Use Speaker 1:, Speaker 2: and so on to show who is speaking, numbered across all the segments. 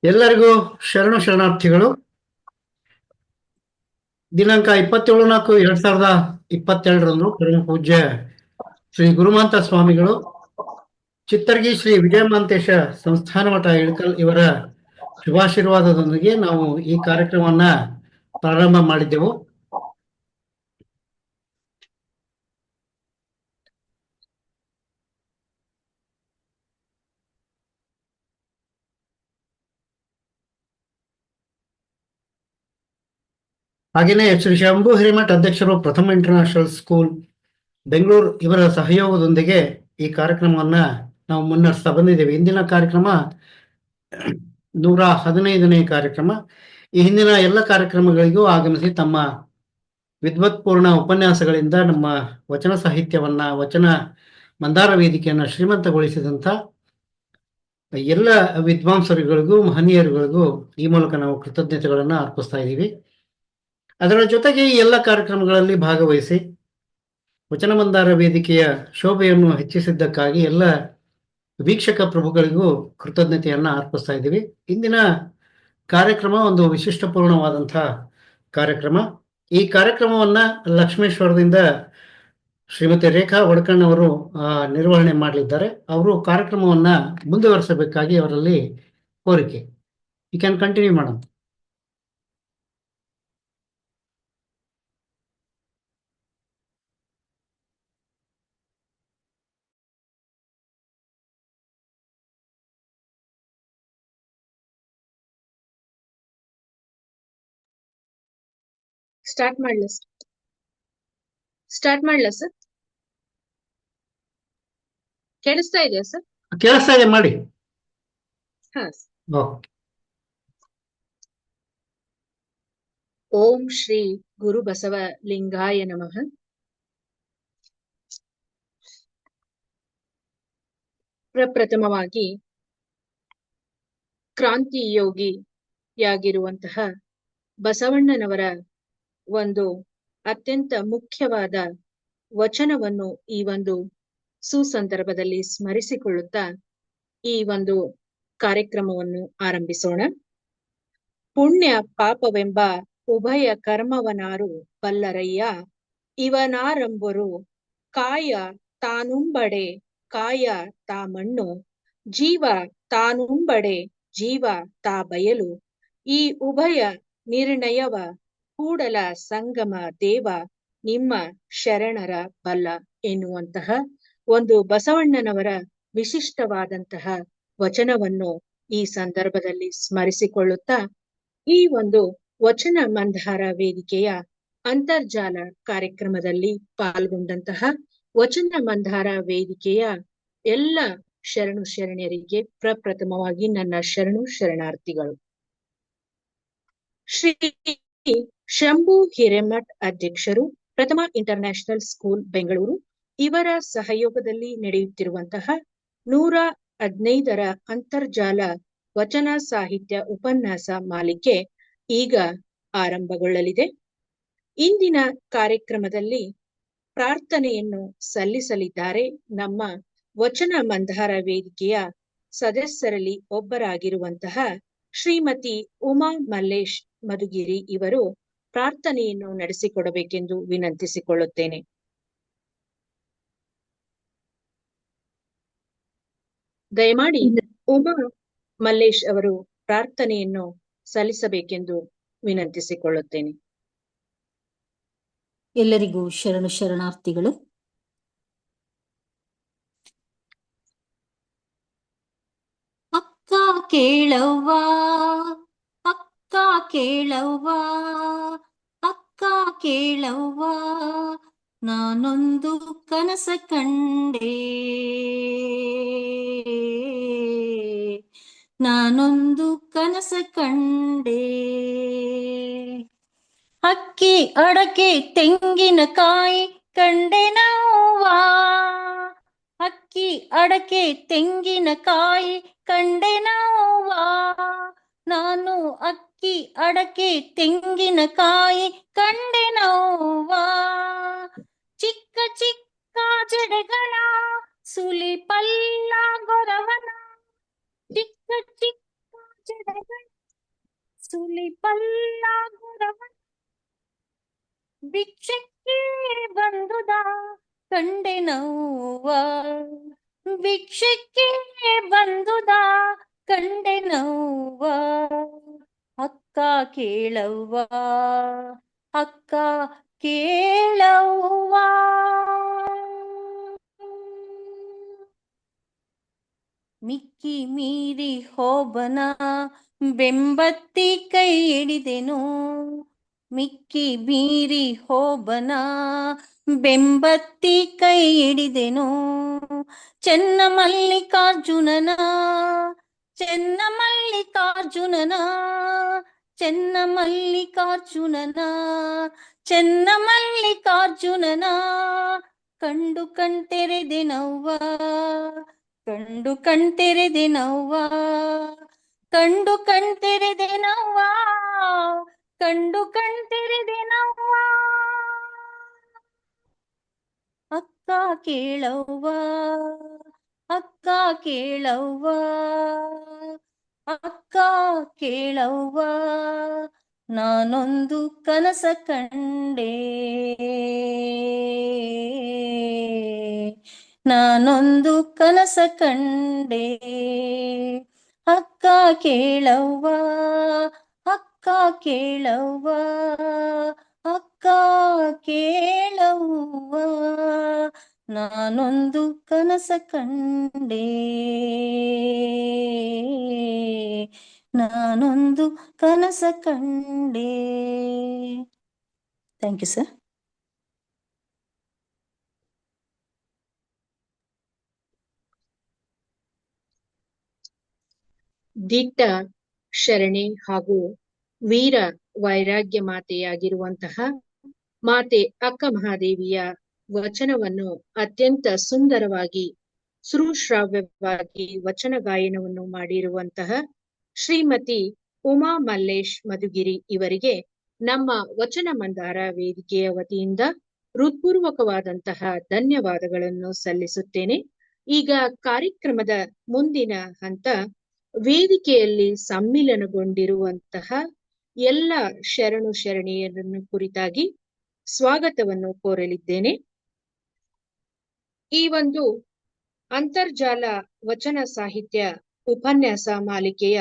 Speaker 1: ಎಲ್ಲರಿಗೂ ಶರಣಾರ್ಥಿಗಳು. ದಿನಾಂಕ 27/4/2022 ಪರಮ ಪೂಜ್ಯ ಶ್ರೀ ಗುರುಮಾಂತ ಸ್ವಾಮಿಗಳು ಚಿತ್ತರ್ಗಿ ಶ್ರೀ ವಿಜಯಮಾಂತೇಶ ಸಂಸ್ಥಾನ ಮಠ ಇಳಕಲ್ ಇವರ ಶುಭಾಶೀರ್ವಾದದೊಂದಿಗೆ ನಾವು ಈ ಕಾರ್ಯಕ್ರಮವನ್ನ ಪ್ರಾರಂಭ ಮಾಡಿದ್ದೆವು. ಹಾಗೆಯೇ ಶ್ರೀ ಶಂಭು ಹಿರೇಮಠ ಅಧ್ಯಕ್ಷರು ಪ್ರಥಮ ಇಂಟರ್ನ್ಯಾಷನಲ್ ಸ್ಕೂಲ್ ಬೆಂಗಳೂರು ಇವರ ಸಹಯೋಗದೊಂದಿಗೆ ಈ ಕಾರ್ಯಕ್ರಮವನ್ನ ನಾವು ಮುನ್ನಡೆಸ್ತಾ ಬಂದಿದ್ದೇವೆ. ಇಂದಿನ ಕಾರ್ಯಕ್ರಮ 115ನೇ ಕಾರ್ಯಕ್ರಮ. ಈ ಹಿಂದಿನ ಎಲ್ಲ ಕಾರ್ಯಕ್ರಮಗಳಿಗೂ ಆಗಮಿಸಿ ತಮ್ಮ ವಿದ್ವತ್ಪೂರ್ಣ ಉಪನ್ಯಾಸಗಳಿಂದ ನಮ್ಮ ವಚನ ಸಾಹಿತ್ಯವನ್ನ, ವಚನ ಮಂದಾರ ವೇದಿಕೆಯನ್ನ ಶ್ರೀಮಂತಗೊಳಿಸಿದಂಥ ಎಲ್ಲ ವಿದ್ವಾಂಸರುಗಳಿಗೂ ಮಹನೀಯರುಗಳಿಗೂ ಈ ಮೂಲಕ ನಾವು ಕೃತಜ್ಞತೆಗಳನ್ನು ಅರ್ಪಿಸ್ತಾ ಇದ್ದೀವಿ. ಅದರ ಜೊತೆಗೆ ಈ ಎಲ್ಲ ಕಾರ್ಯಕ್ರಮಗಳಲ್ಲಿ ಭಾಗವಹಿಸಿ ವಚನ ಮಂದಾರ ವೇದಿಕೆಯ ಶೋಭೆಯನ್ನು ಹೆಚ್ಚಿಸಿದ್ದಕ್ಕಾಗಿ ಎಲ್ಲ ವೀಕ್ಷಕ ಪ್ರಭುಗಳಿಗೂ ಕೃತಜ್ಞತೆಯನ್ನ ಅರ್ಪಿಸ್ತಾ ಇದ್ದೀವಿ. ಇಂದಿನ ಕಾರ್ಯಕ್ರಮ ಒಂದು ವಿಶಿಷ್ಟಪೂರ್ಣವಾದಂಥ ಕಾರ್ಯಕ್ರಮ. ಈ ಕಾರ್ಯಕ್ರಮವನ್ನ ಲಕ್ಷ್ಮೇಶ್ವರದಿಂದ ಶ್ರೀಮತಿ ರೇಖಾ ವಡ್ಕಣ್ ಅವರು ನಿರ್ವಹಣೆ ಮಾಡಲಿದ್ದಾರೆ. ಅವರು ಕಾರ್ಯಕ್ರಮವನ್ನ ಮುಂದುವರಿಸಬೇಕಾಗಿ ಅವರಲ್ಲಿ ಕೋರಿಕೆ. You can continue madam.
Speaker 2: Start ಮಾಡ್ಲಾ ಸರ್? ಕೇಳಿಸ್ತಾ ಇದೆಯಾ ಸರ್?
Speaker 1: ಕೇಳಿಸ್ತಾ ಇದೆ, ಮಾಡಿ.
Speaker 2: ಓಂ ಶ್ರೀ ಗುರು ಬಸವ ಲಿಂಗಾಯ ನಮಃ. ಪ್ರಪ್ರಥಮವಾಗಿ ಕ್ರಾಂತಿ ಯೋಗಿಯಾಗಿರುವಂತಹ ಬಸವಣ್ಣನವರ ಒಂದು ಅತ್ಯಂತ ಮುಖ್ಯವಾದ ವಚನವನ್ನು ಈ ಒಂದು ಸುಸಂದರ್ಭದಲ್ಲಿ ಸ್ಮರಿಸಿಕೊಳ್ಳುತ್ತಾ ಈ ಒಂದು ಕಾರ್ಯಕ್ರಮವನ್ನು ಆರಂಭಿಸೋಣ. ಪುಣ್ಯ ಪಾಪವೆಂಬ ಉಭಯ ಕರ್ಮವನಾರು ಬಲ್ಲರಯ್ಯ, ಇವನಾರಂಬರು ಕಾಯ ತಾನುಂಬಡೆ ಕಾಯ ತಾ ಮಣ್ಣು, ಜೀವ ತಾನುಂಬಡೆ ಜೀವ ತಾ ಬಯಲು, ಈ ಉಭಯ ನಿರ್ಣಯವ ಕೂಡಲ ಸಂಗಮ ದೇವ ನಿಮ್ಮ ಶರಣರ ಬಲ್ಲ ಎನ್ನುವಂತಹ ಒಂದು ಬಸವಣ್ಣನವರ ವಿಶಿಷ್ಟವಾದಂತಹ ವಚನವನ್ನು ಈ ಸಂದರ್ಭದಲ್ಲಿ ಸ್ಮರಿಸಿಕೊಳ್ಳುತ್ತಾ ಈ ಒಂದು ವಚನ ಮಂದಾರ ವೇದಿಕೆಯ ಅಂತರ್ಜಾಲ ಕಾರ್ಯಕ್ರಮದಲ್ಲಿ ಪಾಲ್ಗೊಂಡಂತಹ ವಚನ ಮಂದಾರ ವೇದಿಕೆಯ ಎಲ್ಲ ಶರಣು ಶರಣರಿಗೆ ಪ್ರಪ್ರಥಮವಾಗಿ ನನ್ನ ಶರಣಾರ್ಥಿಗಳು. ಶ್ರೀ ಶಂಭು ಹಿರೇಮಠ್ ಅಧ್ಯಕ್ಷರು, ಪ್ರಥಮ ಇಂಟರ್ನ್ಯಾಷನಲ್ ಸ್ಕೂಲ್ ಬೆಂಗಳೂರು ಇವರ ಸಹಯೋಗದಲ್ಲಿ ನಡೆಯುತ್ತಿರುವಂತಹ 115ರ ಅಂತರ್ಜಾಲ ವಚನ ಸಾಹಿತ್ಯ ಉಪನ್ಯಾಸ ಮಾಲಿಕೆ ಈಗ ಆರಂಭಗೊಳ್ಳಲಿದೆ. ಇಂದಿನ ಕಾರ್ಯಕ್ರಮದಲ್ಲಿ ಪ್ರಾರ್ಥನೆಯನ್ನು ಸಲ್ಲಿಸಲಿದ್ದಾರೆ ನಮ್ಮ ವಚನ ಮಂದಾರ ವೇದಿಕೆಯ ಸದಸ್ಯರಲ್ಲಿ ಒಬ್ಬರಾಗಿರುವಂತಹ ಶ್ರೀಮತಿ ಉಮಾ ಮಲ್ಲೇಶ್ ಮಧುಗಿರಿ ಇವರು ಪ್ರಾರ್ಥನೆಯನ್ನು ನಡೆಸಿಕೊಡಬೇಕೆಂದು ವಿನಂತಿಸಿಕೊಳ್ಳುತ್ತೇನೆ. ದಯಮಾಡಿ ಉಮಾ ಮಲ್ಲೇಶ್ ಅವರು ಪ್ರಾರ್ಥನೆಯನ್ನು ಸಲ್ಲಿಸಬೇಕೆಂದು ವಿನಂತಿಸಿಕೊಳ್ಳುತ್ತೇನೆ.
Speaker 3: ಎಲ್ಲರಿಗೂ ಶರಣಾರ್ಥಿಗಳು. ಅಕ್ಕ ಕೇಳವ್ವ, ಅಕ್ಕ ಕೇಳವ್ವ, ಅಕ್ಕ ಕೇಳವ್ವ, ನಾನೊಂದು ಕನಸ ಕಂಡೆ, ನಾನೊಂದು ಕನಸ ಕಂಡೆ. ಅಕ್ಕಿ ಅಡಕೆ ತೆಂಗಿನಕಾಯಿ ಕಂಡೆ ನೋವ, ಅಕ್ಕಿ ಅಡಕೆ ತೆಂಗಿನಕಾಯಿ ಕಂಡೆ ನೋವ, ನಾನು ಅಕ್ಕಿ ಅಡಕೆ ತೆಂಗಿನಕಾಯಿ ಕಂಡೆ ನೋವ. ಚಿಕ್ಕ ಚಿಕ್ಕ ಜಡೆಗಳ ಸುಲಿ ಪಲ್ಲ ಗೊರವನ, ಚಿಕ್ಕ ಭಿಕ್ಷಕ್ಕೆ ಬಂದುದ ಕಂಡೆ ನೋವ, ಭಿಕ್ಷಕ್ಕೆ ಬಂದುದ ಕಂಡೆ ನೋವ, ಅಕ್ಕ ಕೇಳವ್ವ, ಅಕ್ಕ ಕೇಳವ್ವ. ಮಿಕ್ಕಿ ಮೀರಿ ಹೋಬನ ಬೆಂಬತ್ತಿ ಕೈ ಹಿಡಿದೆನು, ಮಿಕ್ಕಿ ಮೀರಿ ಹೋಬನ ಬೆಂಬತ್ತಿ ಕೈ ಹಿಡಿದೆನು, ಚೆನ್ನ ಮಲ್ಲಿಕಾರ್ಜುನನ, ಚೆನ್ನ ಮಲ್ಲಿಕಾರ್ಜುನನ, ಚೆನ್ನ ಮಲ್ಲಿಕಾರ್ಜುನನ, ಚೆನ್ನ ಮಲ್ಲಿಕಾರ್ಜುನನ ಕಂಡು ಕಣ್ತೆರೆದೆನವ್ವ, ಕಂಡು ಕಣ್ತೆರೆದೆನವ್ವ, ಕಂಡು ಕಣ್ತೆರೆದೆನವ್ವ, ಕಂಡು ಕಣ್ತೆರೆದೆನವ್ವ. ಅಕ್ಕ ಕೇಳವ್ವ, ಅಕ್ಕ ಕೇಳವ್ವ, ಅಕ್ಕ ಕೇಳವ್ವ, ನಾನೊಂದು ಕನಸ ಕಂಡೆ, ನಾನೊಂದು ಕನಸ ಕಂಡೆ. ಅಕ್ಕ ಕೇಳವ್ವ, ಅಕ್ಕ ಕೇಳವ್ವ, ಅಕ್ಕ ಕೇಳವ್ವ, ನಾನೊಂದು ಕನಸ ಕಂಡೆ, ನಾನೊಂದು ಕನಸ ಕಂಡೆ. Thank you sir.
Speaker 2: ದಿಟ್ಟ ಶರಣೆ ಹಾಗೂ ವೀರ ವೈರಾಗ್ಯ ಮಾತೆಯಾಗಿರುವಂತಹ ಮಾತೆ ಅಕ್ಕ ಮಹಾದೇವಿಯ ವಚನವನ್ನು ಅತ್ಯಂತ ಸುಂದರವಾಗಿ ಸುಶ್ರಾವ್ಯವಾಗಿ ವಚನ ಗಾಯನವನ್ನು ಮಾಡಿರುವಂತಹ ಶ್ರೀಮತಿ ಉಮಾ ಮಲ್ಲೇಶ್ ಮಧುಗಿರಿ ಇವರಿಗೆ ನಮ್ಮ ವಚನ ಮಂದಾರ ವೇದಿಕೆಯ ವತಿಯಿಂದ ಹೃತ್ಪೂರ್ವಕವಾದಂತಹ ಧನ್ಯವಾದಗಳನ್ನು ಸಲ್ಲಿಸುತ್ತೇನೆ. ಈಗ ಕಾರ್ಯಕ್ರಮದ ಮುಂದಿನ ಹಂತ ವೇದಿಕೆಯಲ್ಲಿ ಸಮ್ಮಿಲನಗೊಂಡಿರುವಂತಹ ಎಲ್ಲ ಶರಣು ಶರಣೆಯರನ್ನು ಕುರಿತಾಗಿ ಸ್ವಾಗತವನ್ನು ಕೋರಲಿದ್ದೇನೆ. ಈ ಒಂದು ಅಂತರ್ಜಾಲ ವಚನ ಸಾಹಿತ್ಯ ಉಪನ್ಯಾಸ ಮಾಲಿಕೆಯ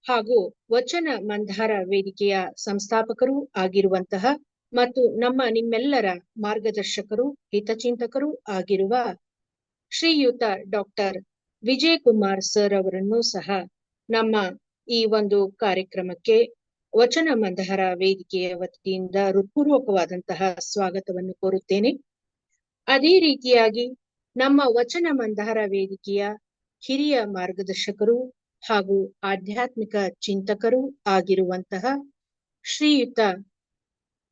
Speaker 2: ಹಾಗೂ ವಚನ ಮಂದಾರ ವೇದಿಕೆಯ ಸಂಸ್ಥಾಪಕರು ಆಗಿರುವಂತಹ ಮತ್ತು ನಮ್ಮ ನಿಮ್ಮೆಲ್ಲರ ಮಾರ್ಗದರ್ಶಕರು ಹಿತಚಿಂತಕರು ಆಗಿರುವ ಶ್ರೀಯುತ ಡಾಕ್ಟರ್ ವಿಜಯ್ ಕುಮಾರ್ ಸರ್ ಅವರನ್ನು ಸಹ ನಮ್ಮ ಈ ಒಂದು ಕಾರ್ಯಕ್ರಮಕ್ಕೆ ವಚನ ಮಂದಾರ ವೇದಿಕೆಯ ವತಿಯಿಂದ ಹೃತ್ಪೂರ್ವಕವಾದಂತಹ ಸ್ವಾಗತವನ್ನು ಕೋರುತ್ತೇನೆ. ಅದೇ ರೀತಿಯಾಗಿ ನಮ್ಮ ವಚನ ಮಂದಾರ ವೇದಿಕೆಯ ಹಿರಿಯ ಮಾರ್ಗದರ್ಶಕರು ಹಾಗೂ ಆಧ್ಯಾತ್ಮಿಕ ಚಿಂತಕರು ಆಗಿರುವಂತಹ ಶ್ರೀಯುತ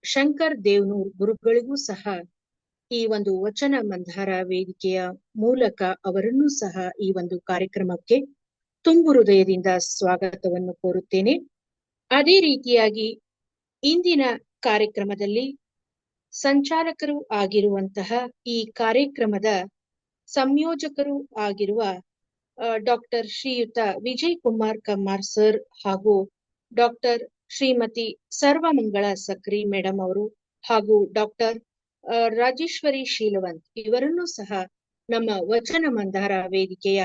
Speaker 2: ಶಂಕರ್ ದೇವ್ನೂರ್ ಗುರುಗಳಿಗೂ ಸಹ ಈ ಒಂದು ವಚನ ಮಂದಾರ ವೇದಿಕೆಯ ಮೂಲಕ ಅವರನ್ನು ಸಹ ಈ ಒಂದು ಕಾರ್ಯಕ್ರಮಕ್ಕೆ ತುಂಬು ಹೃದಯದಿಂದ ಸ್ವಾಗತವನ್ನು ಕೋರುತ್ತೇನೆ. ಅದೇ ರೀತಿಯಾಗಿ ಇಂದಿನ ಕಾರ್ಯಕ್ರಮದಲ್ಲಿ ಸಂಚಾಲಕರು ಆಗಿರುವಂತಹ ಈ ಕಾರ್ಯಕ್ರಮದ ಸಂಯೋಜಕರು ಆಗಿರುವ ಡಾಕ್ಟರ್ ಶ್ರೀಯುತ ವಿಜಯ್ ಕುಮಾರ್ ಕಮ್ಮಾರ್ ಸರ್ ಹಾಗೂ ಡಾಕ್ಟರ್ ಶ್ರೀಮತಿ ಸರ್ವಮಂಗಳ ಸಕ್ರಿ ಮೇಡಮ್ ಅವರು ಹಾಗೂ ಡಾಕ್ಟರ್ ರಾಜೇಶ್ವರಿ ಶೀಲವಂತ್ ಇವರನ್ನು ಸಹ ನಮ್ಮ ವಚನ ಮಂದಾರ ವೇದಿಕೆಯ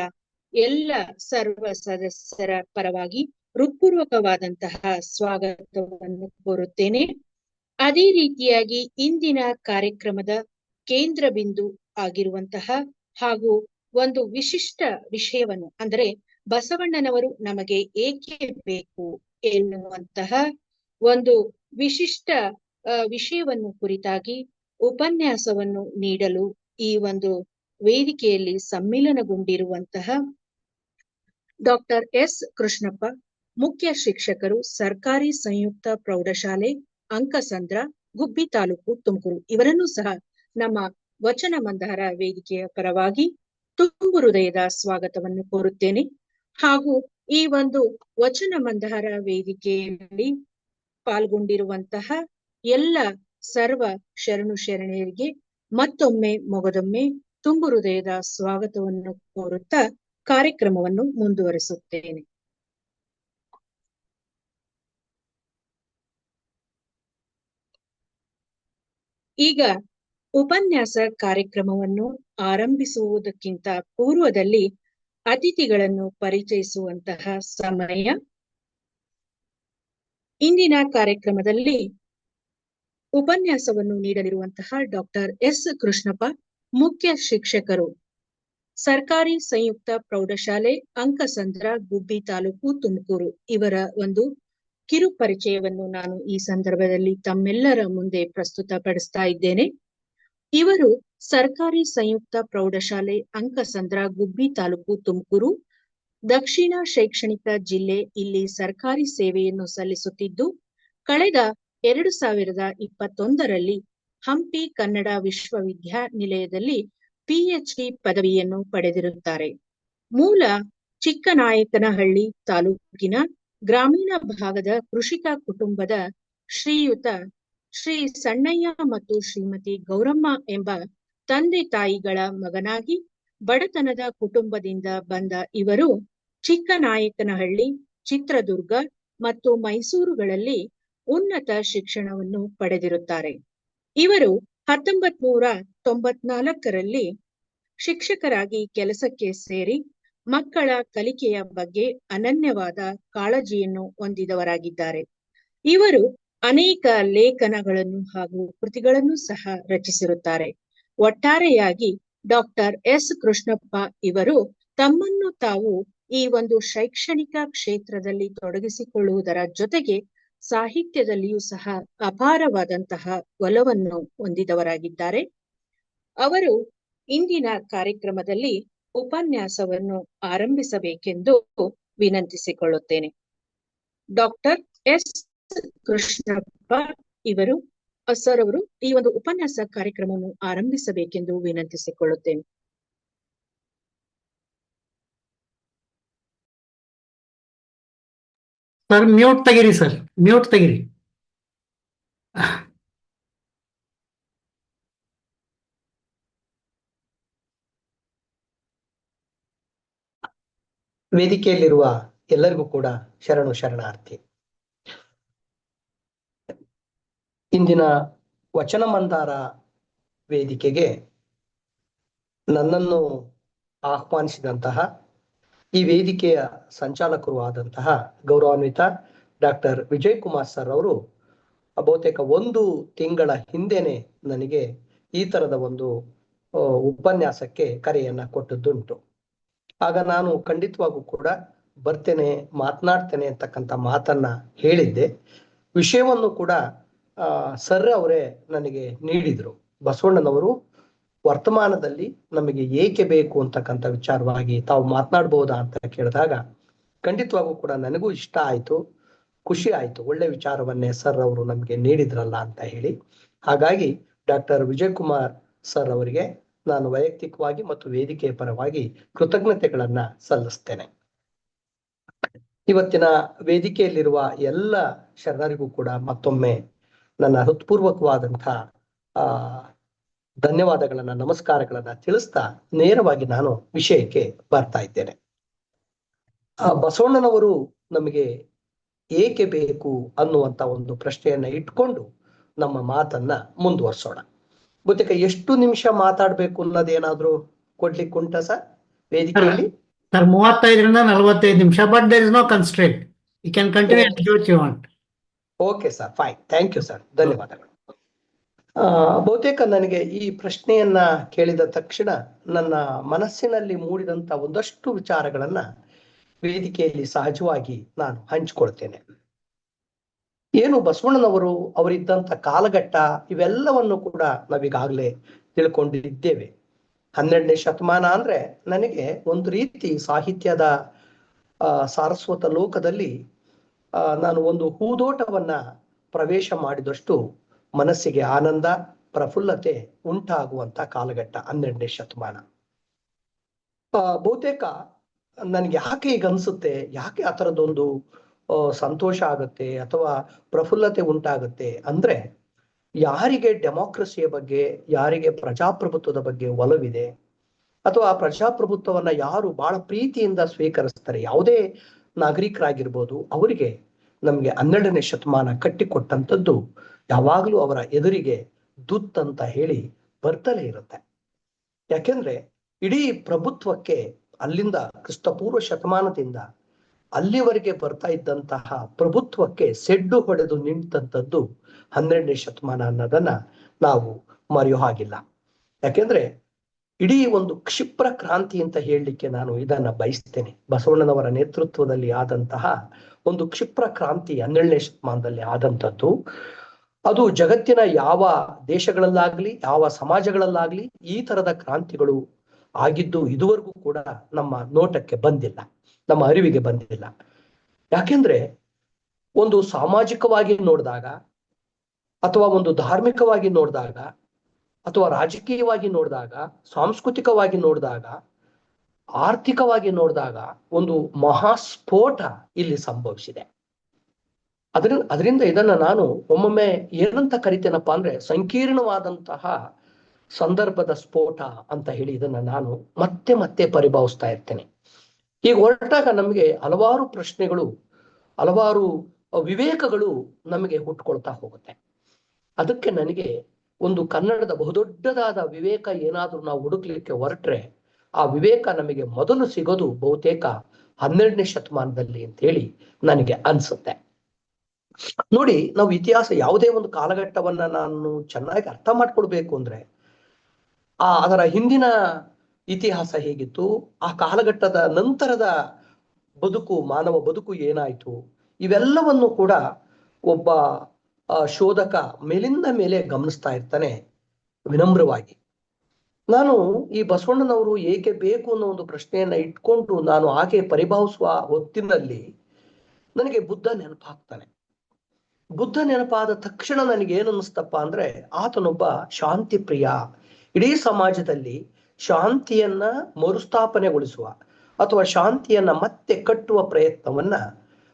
Speaker 2: ಎಲ್ಲ ಸರ್ವ ಸದಸ್ಯರ ಪರವಾಗಿ ಹೃತ್ಪೂರ್ವಕವಾದಂತಹ ಸ್ವಾಗತವನ್ನು ಕೋರುತ್ತೇನೆ. ಅದೇ ರೀತಿಯಾಗಿ ಇಂದಿನ ಕಾರ್ಯಕ್ರಮದ ಕೇಂದ್ರ ಬಿಂದು ಆಗಿರುವಂತಹ ಹಾಗೂ ಒಂದು ವಿಶಿಷ್ಟ ವಿಷಯವನ್ನು ಅಂದರೆ ಬಸವಣ್ಣನವರು ನಮಗೆ ಏಕೆ ಬೇಕು ಎನ್ನುವಂತಹ ಒಂದು ವಿಶಿಷ್ಟ ವಿಷಯವನ್ನು ಕುರಿತಾಗಿ ಉಪನ್ಯಾಸವನ್ನು ನೀಡಲು ಈ ಒಂದು ವೇದಿಕೆಯಲ್ಲಿ ಸಮ್ಮಿಲನಗೊಂಡಿರುವಂತಹ ಡಾಕ್ಟರ್ ಎಸ್ ಕೃಷ್ಣಪ್ಪ, ಮುಖ್ಯ ಶಿಕ್ಷಕರು, ಸರ್ಕಾರಿ ಸಂಯುಕ್ತ ಪ್ರೌಢಶಾಲೆ ಅಂಕಸಂದ್ರ, ಗುಬ್ಬಿ ತಾಲೂಕು, ತುಮಕೂರು ಇವರನ್ನು ಸಹ ನಮ್ಮ ವಚನ ಮಂದಾರ ವೇದಿಕೆಯ ಪರವಾಗಿ ತುಂಬು ಹೃದಯದ ಸ್ವಾಗತವನ್ನು ಕೋರುತ್ತೇನೆ. ಹಾಗೂ ಈ ಒಂದು ವಚನ ಮಂದಾರ ವೇದಿಕೆಯಲ್ಲಿ ಪಾಲ್ಗೊಂಡಿರುವಂತಹ ಎಲ್ಲ ಸರ್ವ ಶರಣು ಶರಣೆಯರಿಗೆ ಮತ್ತೊಮ್ಮೆ ಮೊಗದೊಮ್ಮೆ ತುಂಬು ಹೃದಯದ ಸ್ವಾಗತವನ್ನು ಕೋರುತ್ತಾ ಕಾರ್ಯಕ್ರಮವನ್ನು ಮುಂದುವರಿಸುತ್ತೇನೆ. ಈಗ ಉಪನ್ಯಾಸ ಕಾರ್ಯಕ್ರಮವನ್ನು ಆರಂಭಿಸುವುದಕ್ಕಿಂತ ಪೂರ್ವದಲ್ಲಿ ಅತಿಥಿಗಳನ್ನು ಪರಿಚಯಿಸುವಂತಹ ಸಮಯ. ಇಂದಿನ ಕಾರ್ಯಕ್ರಮದಲ್ಲಿ ಉಪನ್ಯಾಸವನ್ನು ನೀಡಲಿರುವಂತಹ ಡಾಕ್ಟರ್ ಎಸ್ ಕೃಷ್ಣಪ್ಪ, ಮುಖ್ಯ ಶಿಕ್ಷಕರು, ಸರ್ಕಾರಿ ಸಂಯುಕ್ತ ಪ್ರೌಢಶಾಲೆ ಅಂಕಸಂದ್ರ, ಗುಬ್ಬಿ ತಾಲೂಕು, ತುಮಕೂರು. ಇವರ ಒಂದು ಕಿರು ಪರಿಚಯವನ್ನು ನಾನು ಈ ಸಂದರ್ಭದಲ್ಲಿ ತಮ್ಮೆಲ್ಲರ ಮುಂದೆ ಪ್ರಸ್ತುತಪಡಿಸ್ತಾ ಇದ್ದೇನೆ. ಇವರು ಸರ್ಕಾರಿ ಸಂಯುಕ್ತ ಪ್ರೌಢಶಾಲೆ ಅಂಕಸಂದ್ರ, ಗುಬ್ಬಿ ತಾಲೂಕು, ತುಮಕೂರು, ದಕ್ಷಿಣ ಶೈಕ್ಷಣಿಕ ಜಿಲ್ಲೆ. ಇಲ್ಲಿ ಸರ್ಕಾರಿ ಸೇವೆಯನ್ನು ಸಲ್ಲಿಸುತ್ತಿದ್ದು, ಕಳೆದ 2021ರಲ್ಲಿ ಹಂಪಿ ಕನ್ನಡ ವಿಶ್ವವಿದ್ಯಾನಿಲಯದಲ್ಲಿ PhD ಪದವಿಯನ್ನು ಪಡೆದಿರುತ್ತಾರೆ. ಮೂಲ ಚಿಕ್ಕನಾಯಕನಹಳ್ಳಿ ತಾಲೂಕಿನ ಗ್ರಾಮೀಣ ಭಾಗದ ಕೃಷಿಕ ಕುಟುಂಬದ ಶ್ರೀಯುತ ಶ್ರೀ ಸಣ್ಣಯ್ಯ ಮತ್ತು ಶ್ರೀಮತಿ ಗೌರಮ್ಮ ಎಂಬ ತಂದೆ ತಾಯಿಗಳ ಮಗನಾಗಿ ಬಡತನದ ಕುಟುಂಬದಿಂದ ಬಂದ ಇವರು ಚಿಕ್ಕನಾಯಕನಹಳ್ಳಿ, ಚಿತ್ರದುರ್ಗ ಮತ್ತು ಮೈಸೂರುಗಳಲ್ಲಿ ಉನ್ನತ ಶಿಕ್ಷಣವನ್ನು ಪಡೆದಿರುತ್ತಾರೆ. ಇವರು 1994ರಲ್ಲಿ ಶಿಕ್ಷಕರಾಗಿ ಕೆಲಸಕ್ಕೆ ಸೇರಿ ಮಕ್ಕಳ ಕಲಿಕೆಯ ಬಗ್ಗೆ ಅನನ್ಯವಾದ ಕಾಳಜಿಯನ್ನು ಹೊಂದಿದವರಾಗಿದ್ದಾರೆ. ಇವರು ಅನೇಕ ಲೇಖನಗಳನ್ನು ಹಾಗೂ ಕೃತಿಗಳನ್ನು ಸಹ ರಚಿಸಿರುತ್ತಾರೆ. ಒಟ್ಟಾರೆಯಾಗಿ ಡಾಕ್ಟರ್ ಎಸ್ ಕೃಷ್ಣಪ್ಪ ಇವರು ತಮ್ಮನ್ನು ತಾವು ಈ ಒಂದು ಶೈಕ್ಷಣಿಕ ಕ್ಷೇತ್ರದಲ್ಲಿ ತೊಡಗಿಸಿಕೊಳ್ಳುವುದರ ಜೊತೆಗೆ ಸಾಹಿತ್ಯದಲ್ಲಿಯೂ ಸಹ ಅಪಾರವಾದಂತಹ ಒಲವನ್ನು ಹೊಂದಿದವರಾಗಿದ್ದಾರೆ. ಅವರು ಇಂದಿನ ಕಾರ್ಯಕ್ರಮದಲ್ಲಿ ಉಪನ್ಯಾಸವನ್ನು ಆರಂಭಿಸಬೇಕೆಂದು ವಿನಂತಿಸಿಕೊಳ್ಳುತ್ತೇನೆ. ಡಾಕ್ಟರ್ ಎಸ್ ಕೃಷ್ಣಪ್ಪ ಇವರು ಸರ್ ಅವರು ಈ ಒಂದು ಉಪನ್ಯಾಸ ಕಾರ್ಯಕ್ರಮವನ್ನು ಆರಂಭಿಸಬೇಕೆಂದು ವಿನಂತಿಸಿಕೊಳ್ಳುತ್ತೇನೆ.
Speaker 1: ಸರ್ ಮ್ಯೂಟ್ ತೆಗಿರಿ, ಸರ್ ಮ್ಯೂಟ್ ತೆಗಿರಿ.
Speaker 4: ವೇದಿಕೆಯಲ್ಲಿರುವ ಎಲ್ಲರಿಗೂ ಕೂಡ ಶರಣಾರ್ಥಿ. ಇಂದಿನ ವಚನ ಮಂದಾರ ವೇದಿಕೆಗೆ ನನ್ನನ್ನು ಆಹ್ವಾನಿಸಿದಂತಹ ಈ ವೇದಿಕೆಯ ಸಂಚಾಲಕರು ಆದಂತಹ ಗೌರವಾನ್ವಿತ ಡಾಕ್ಟರ್ ವಿಜಯ್ ಕುಮಾರ್ ಸರ್ ಅವರು ಬಹುತೇಕ 1 ತಿಂಗಳ ಹಿಂದೆನೆ ನನಗೆ ಈ ತರದ ಒಂದು ಉಪನ್ಯಾಸಕ್ಕೆ ಕರೆಯನ್ನ ಕೊಟ್ಟದ್ದುಂಟು. ಆಗ ನಾನು ಖಂಡಿತವಾಗೂ ಕೂಡ ಬರ್ತೇನೆ, ಮಾತನಾಡ್ತೇನೆ ಅಂತಕ್ಕಂಥ ಮಾತನ್ನ ಹೇಳಿದ್ದೆ. ವಿಷಯವನ್ನು ಕೂಡ ಸರ್ ಅವರೇ ನನಗೆ ನೀಡಿದ್ರು. ಬಸವಣ್ಣನವರು ವರ್ತಮಾನದಲ್ಲಿ ನಮಗೆ ಏಕೆ ಬೇಕು ಅಂತಕ್ಕಂಥ ವಿಚಾರವಾಗಿ ತಾವು ಮಾತನಾಡಬಹುದಾ ಅಂತ ಕೇಳಿದಾಗ ಖಂಡಿತವಾಗೂ ಕೂಡ ನನಗೂ ಇಷ್ಟ ಆಯ್ತು, ಖುಷಿ ಆಯ್ತು. ಒಳ್ಳೆ ವಿಚಾರವನ್ನೇ ಸರ್ ಅವರು ನಮಗೆ ನೀಡಿದ್ರಲ್ಲ ಅಂತ ಹೇಳಿ. ಹಾಗಾಗಿ ಡಾಕ್ಟರ್ ವಿಜಯ್ ಕುಮಾರ್ ಸರ್ ಅವರಿಗೆ ನಾನು ವೈಯಕ್ತಿಕವಾಗಿ ಮತ್ತು ವೇದಿಕೆಯ ಪರವಾಗಿ ಕೃತಜ್ಞತೆಗಳನ್ನ ಸಲ್ಲಿಸ್ತೇನೆ. ಇವತ್ತಿನ ವೇದಿಕೆಯಲ್ಲಿರುವ ಎಲ್ಲ ಶರಣರಿಗೂ ಕೂಡ ಮತ್ತೊಮ್ಮೆ ನನ್ನ ಹೃತ್ಪೂರ್ವಕವಾದಂತಹ ಧನ್ಯವಾದಗಳನ್ನ, ನಮಸ್ಕಾರಗಳನ್ನ ತಿಳಿಸ್ತಾ ನೇರವಾಗಿ ನಾನು ವಿಷಯಕ್ಕೆ ಬರ್ತಾ ಇದ್ದೇನೆ. ಬಸವಣ್ಣನವರು ನಮಗೆ ಏಕೆ ಬೇಕು ಅನ್ನುವಂತ ಒಂದು ಪ್ರಶ್ನೆಯನ್ನ ಇಟ್ಕೊಂಡು ನಮ್ಮ ಮಾತನ್ನ ಮುಂದುವರ್ಸೋಣ. ಬಹುತೇಕ ಎಷ್ಟು ನಿಮಿಷ ಮಾತಾಡ್ಬೇಕು ಅನ್ನೋದೇನಾದ್ರೂ ಕೊಡ್ಲಿಕ್ಕೆ ಉಂಟಾ ಸರ್ ವೇದಿಕೆಯಲ್ಲಿ?
Speaker 1: ಸರ್ 35ರಿಂದ 45 ನಿಮಿಷ, but there is no constraint. You can continue as you want.
Speaker 4: Okay sir, fine, thank you sir, ಧನ್ಯವಾದಗಳು. ಬಹುತೇಕ ನನಗೆ ಈ ಪ್ರಶ್ನೆಯನ್ನ ಕೇಳಿದ ತಕ್ಷಣ ನನ್ನ ಮನಸ್ಸಿನಲ್ಲಿ ಮೂಡಿದಂತ ಒಂದಷ್ಟು ವಿಚಾರಗಳನ್ನ ವೇದಿಕೆಯಲ್ಲಿ ಸಹಜವಾಗಿ ನಾನು ಹಂಚಿಕೊಳ್ತೇನೆ. ಏನು ಬಸವಣ್ಣನವರು ಅವರಿದ್ದಂತ ಕಾಲಘಟ್ಟ ಇವೆಲ್ಲವನ್ನು ಕೂಡ ನಾವೀಗಾಗಲೇ ತಿಳ್ಕೊಂಡಿದ್ದೇವೆ. 12ನೇ ಶತಮಾನ ಅಂದ್ರೆ ನನಗೆ ಒಂದು ರೀತಿ ಸಾಹಿತ್ಯದ ಸಾರಸ್ವತ ಲೋಕದಲ್ಲಿ ನಾನು ಒಂದು ಹೂದೋಟವನ್ನ ಪ್ರವೇಶ ಮಾಡಿದಷ್ಟು ಮನಸ್ಸಿಗೆ ಆನಂದ, ಪ್ರಫುಲ್ಲತೆ ಉಂಟಾಗುವಂತ ಕಾಲಘಟ್ಟ 12ನೇ ಶತಮಾನ. ಬಹುತೇಕ ನನ್ಗೆ ಯಾಕೆ ಈಗ ಅನ್ಸುತ್ತೆ, ಯಾಕೆ ಆ ಥರದೊಂದು ಸಂತೋಷ ಆಗುತ್ತೆ ಅಥವಾ ಪ್ರಫುಲ್ಲತೆ ಉಂಟಾಗುತ್ತೆ ಅಂದ್ರೆ, ಯಾರಿಗೆ ಡೆಮೋಕ್ರಸಿಯ ಬಗ್ಗೆ, ಯಾರಿಗೆ ಪ್ರಜಾಪ್ರಭುತ್ವದ ಬಗ್ಗೆ ಒಲವಿದೆ ಅಥವಾ ಆ ಪ್ರಜಾಪ್ರಭುತ್ವವನ್ನ ಯಾರು ಬಹಳ ಪ್ರೀತಿಯಿಂದ ಸ್ವೀಕರಿಸ್ತಾರೆ, ಯಾವುದೇ ನಾಗರಿಕರಾಗಿರ್ಬೋದು, ಅವರಿಗೆ ನಮ್ಗೆ 12ನೇ ಶತಮಾನ ಕಟ್ಟಿಕೊಟ್ಟಂಥದ್ದು ಯಾವಾಗಲೂ ಅವರ ಎದುರಿಗೆ ದುತ್ ಅಂತ ಹೇಳಿ ಬರ್ತಲೇ ಇರುತ್ತೆ. ಯಾಕೆಂದ್ರೆ ಇಡೀ ಪ್ರಭುತ್ವಕ್ಕೆ ಅಲ್ಲಿಂದ ಕ್ರಿಸ್ತಪೂರ್ವ ಶತಮಾನದಿಂದ ಅಲ್ಲಿವರೆಗೆ ಬರ್ತಾ ಇದ್ದಂತಹ ಪ್ರಭುತ್ವಕ್ಕೆ ಸೆಡ್ಡು ಹೊಡೆದು ನಿಂತಂಥದ್ದು 12ನೇ ಶತಮಾನ ಅನ್ನೋದನ್ನ ನಾವು ಮರೆಯೋ ಹಾಗಿಲ್ಲ. ಯಾಕೆಂದ್ರೆ ಇಡೀ ಒಂದು ಕ್ಷಿಪ್ರ ಕ್ರಾಂತಿ ಅಂತ ಹೇಳಲಿಕ್ಕೆ ನಾನು ಇದನ್ನ ಬಯಸ್ತೇನೆ. ಬಸವಣ್ಣನವರ ನೇತೃತ್ವದಲ್ಲಿ ಆದಂತಹ ಒಂದು ಕ್ಷಿಪ್ರ ಕ್ರಾಂತಿ 12ನೇ ಶತಮಾನದಲ್ಲಿ ಆದಂಥದ್ದು. ಅದು ಜಗತ್ತಿನ ಯಾವ ದೇಶಗಳಲ್ಲಾಗ್ಲಿ ಯಾವ ಸಮಾಜಗಳಲ್ಲಾಗ್ಲಿ ಈ ತರದ ಕ್ರಾಂತಿಗಳು ಆಗಿದ್ದು ಇದುವರೆಗೂ ಕೂಡ ನಮ್ಮ ನೋಟಕ್ಕೆ ಬಂದಿಲ್ಲ, ನಮ್ಮ ಅರಿವಿಗೆ ಬಂದಿಲ್ಲ. ಯಾಕೆಂದ್ರೆ ಒಂದು ಸಾಮಾಜಿಕವಾಗಿ ನೋಡಿದಾಗ ಅಥವಾ ಒಂದು ಧಾರ್ಮಿಕವಾಗಿ ನೋಡಿದಾಗ ಅಥವಾ ರಾಜಕೀಯವಾಗಿ ನೋಡಿದಾಗ, ಸಾಂಸ್ಕೃತಿಕವಾಗಿ ನೋಡಿದಾಗ, ಆರ್ಥಿಕವಾಗಿ ನೋಡಿದಾಗ ಒಂದು ಮಹಾಸ್ಫೋಟ ಇಲ್ಲಿ ಸಂಭವಿಸಿದೆ. ಅದರಿಂದ ಇದನ್ನ ನಾನು ಒಮ್ಮೊಮ್ಮೆ ಏನಂತ ಕರಿತೇನಪ್ಪ ಅಂದ್ರೆ ಸಂಕೀರ್ಣವಾದಂತಹ ಸಂದರ್ಭದ ಸ್ಫೋಟ ಅಂತ ಹೇಳಿ ಇದನ್ನ ನಾನು ಮತ್ತೆ ಮತ್ತೆ ಪರಿಭಾವಿಸ್ತಾ ಇರ್ತೇನೆ. ಈಗ ಹೊರಟಾಗ ನಮಗೆ ಹಲವಾರು ಪ್ರಶ್ನೆಗಳು, ಹಲವಾರು ವಿವೇಕಗಳು ನಮಗೆ ಹುಟ್ಕೊಳ್ತಾ ಹೋಗುತ್ತೆ. ಅದಕ್ಕೆ ನನಗೆ ಒಂದು ಕನ್ನಡದ ಬಹುದೊಡ್ಡದಾದ ವಿವೇಕ ಏನಾದ್ರೂ ನಾವು ಹುಡುಕ್ಲಿಕ್ಕೆ ಹೊರಟ್ರೆ ಆ ವಿವೇಕ ನಮಗೆ ಮೊದಲು ಸಿಗೋದು ಬಹುತೇಕ 12ನೇ ಶತಮಾನದಲ್ಲಿ ಅಂತ ಹೇಳಿ ನನಗೆ ಅನ್ಸುತ್ತೆ. ನೋಡಿ, ನಾವು ಇತಿಹಾಸ ಯಾವುದೇ ಒಂದು ಕಾಲಘಟ್ಟವನ್ನ ನಾನು ಚೆನ್ನಾಗಿ ಅರ್ಥ ಮಾಡ್ಕೊಳ್ಬೇಕು ಅಂದ್ರೆ ಅದರ ಹಿಂದಿನ ಇತಿಹಾಸ ಹೇಗಿತ್ತು, ಆ ಕಾಲಘಟ್ಟದ ನಂತರದ ಬದುಕು, ಮಾನವ ಬದುಕು ಏನಾಯ್ತು, ಇವೆಲ್ಲವನ್ನು ಕೂಡ ಒಬ್ಬ ಶೋಧಕ ಮೇಲಿಂದ ಮೇಲೆ ಗಮನಿಸ್ತಾ ಇರ್ತಾನೆ ವಿನಮ್ರವಾಗಿ. ನಾನು ಈ ಬಸವಣ್ಣನವರು ಏಕೆ ಬೇಕು ಅನ್ನೋ ಒಂದು ಪ್ರಶ್ನೆಯನ್ನ ಇಟ್ಕೊಂಡು ನಾನು ಹಾಗೆ ಪರಿಭಾವಿಸುವ ಹೊತ್ತಿನಲ್ಲಿ ನನಗೆ ಬುದ್ಧ ನೆನಪಾಗ್ತಾನೆ. ಬುದ್ಧ ನೆನಪಾದ ತಕ್ಷಣ ನನಗೆ ಏನು ಅನ್ನಿಸ್ತಪ್ಪ ಅಂದ್ರೆ ಆತನೊಬ್ಬ ಶಾಂತಿ ಪ್ರಿಯ. ಇಡೀ ಸಮಾಜದಲ್ಲಿ ಶಾಂತಿಯನ್ನ ಮರುಸ್ಥಾಪನೆಗೊಳಿಸುವ ಅಥವಾ ಶಾಂತಿಯನ್ನ ಮತ್ತೆ ಕಟ್ಟುವ ಪ್ರಯತ್ನವನ್ನ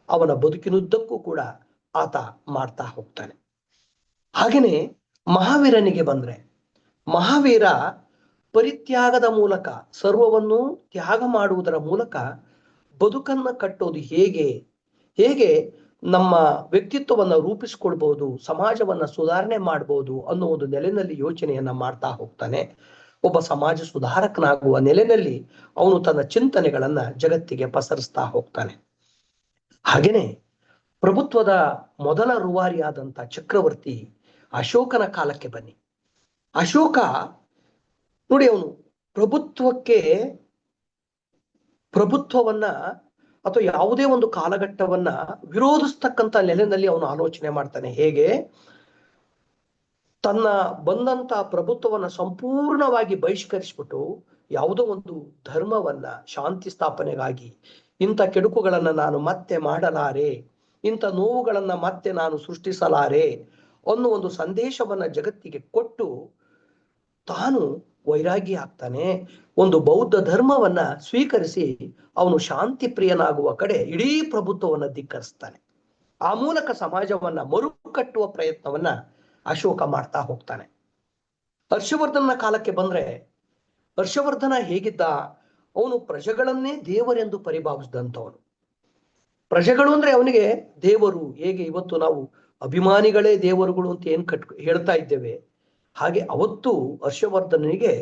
Speaker 4: ಅವನ ಬದುಕಿನುದ್ದಕ್ಕೂ ಕೂಡ ಆತ ಮಾಡ್ತಾ ಹೋಗ್ತಾನೆ. ಹಾಗೇನೆ ಮಹಾವೀರನಿಗೆ ಬಂದ್ರೆ, ಮಹಾವೀರ ಪರಿತ್ಯಾಗದ ಮೂಲಕ, ಸರ್ವವನ್ನು ತ್ಯಾಗ ಮಾಡುವುದರ ಮೂಲಕ ಬದುಕನ್ನ ಕಟ್ಟೋದು ಹೇಗೆ ನಮ್ಮ ವ್ಯಕ್ತಿತ್ವವನ್ನ ರೂಪಿಸ್ಕೊಳ್ಬಹುದು, ಸಮಾಜವನ್ನ ಸುಧಾರಣೆ ಮಾಡಬಹುದು ಅನ್ನೋ ಒಂದು ನೆಲೆಯಲ್ಲಿ ಯೋಚನೆಯನ್ನ ಮಾಡ್ತಾ ಹೋಗ್ತಾನೆ. ಒಬ್ಬ ಸಮಾಜ ಸುಧಾರಕನಾಗುವ ನೆಲೆಯಲ್ಲಿ ಅವನು ತನ್ನ ಚಿಂತನೆಗಳನ್ನ ಜಗತ್ತಿಗೆ ಪಸರಿಸ್ತಾ ಹೋಗ್ತಾನೆ. ಹಾಗೇನೆ ಪ್ರಭುತ್ವದ ಮೊದಲ ರೂವಾರಿಯಾದಂತ ಚಕ್ರವರ್ತಿ ಅಶೋಕನ ಕಾಲಕ್ಕೆ ಬನ್ನಿ. ಅಶೋಕ ನೋಡಿ, ಅವನು ಪ್ರಭುತ್ವವನ್ನ ಅಥವಾ ಯಾವುದೇ ಒಂದು ಕಾಲಘಟ್ಟವನ್ನ ವಿರೋಧಿಸ್ತಕ್ಕಂಥ ನೆಲೆಯಲ್ಲಿ ಅವನು ಆಲೋಚನೆ ಮಾಡ್ತಾನೆ. ಹೇಗೆ ತನ್ನ ಬಂದಂತ ಪ್ರಭುತ್ವವನ್ನ ಸಂಪೂರ್ಣವಾಗಿ ಬಹಿಷ್ಕರಿಸ್ಬಿಟ್ಟು ಯಾವುದೋ ಒಂದು ಧರ್ಮವನ್ನ ಶಾಂತಿ ಸ್ಥಾಪನೆಗಾಗಿ ಇಂಥ ಕೆಡುಕುಗಳನ್ನ ನಾನು ಮತ್ತೆ ಮಾಡಲಾರೆ, ಇಂಥ ನೋವುಗಳನ್ನ ಮತ್ತೆ ನಾನು ಸೃಷ್ಟಿಸಲಾರೆ ಅನ್ನೋ ಒಂದು ಸಂದೇಶವನ್ನ ಜಗತ್ತಿಗೆ ಕೊಟ್ಟು ತಾನು ವೈರಾಗಿ ಆಗ್ತಾನೆ. ಒಂದು ಬೌದ್ಧ ಧರ್ಮವನ್ನ ಸ್ವೀಕರಿಸಿ ಅವನು ಶಾಂತಿ ಪ್ರಿಯನಾಗುವ ಕಡೆ ಇಡೀ ಪ್ರಭುತ್ವವನ್ನ ಧಿಕ್ಕರಿಸ್ತಾನೆ. ಆ ಮೂಲಕ ಸಮಾಜವನ್ನ ಮರುಕಟ್ಟುವ ಪ್ರಯತ್ನವನ್ನ ಅಶೋಕ ಮಾಡ್ತಾ ಹೋಗ್ತಾನೆ. ಹರ್ಷವರ್ಧನ ಕಾಲಕ್ಕೆ ಬಂದ್ರೆ, ಹರ್ಷವರ್ಧನ ಹೇಗಿದ್ದ? ಅವನು ಪ್ರಜೆಗಳನ್ನೇ ದೇವರೆಂದು ಪರಿಭಾವಿಸಿದಂಥವನು. ಪ್ರಜೆಗಳು ಅಂದ್ರೆ ಅವನಿಗೆ ದೇವರು. ಹೇಗೆ ಇವತ್ತು ನಾವು ಅಭಿಮಾನಿಗಳೇ ದೇವರುಗಳು ಅಂತ ಹೇಳ್ತಾ ಇದ್ದೇವೆ, ಹಾಗೆ ಅವತ್ತು ಹರ್ಷವರ್ಧನಿಗೆ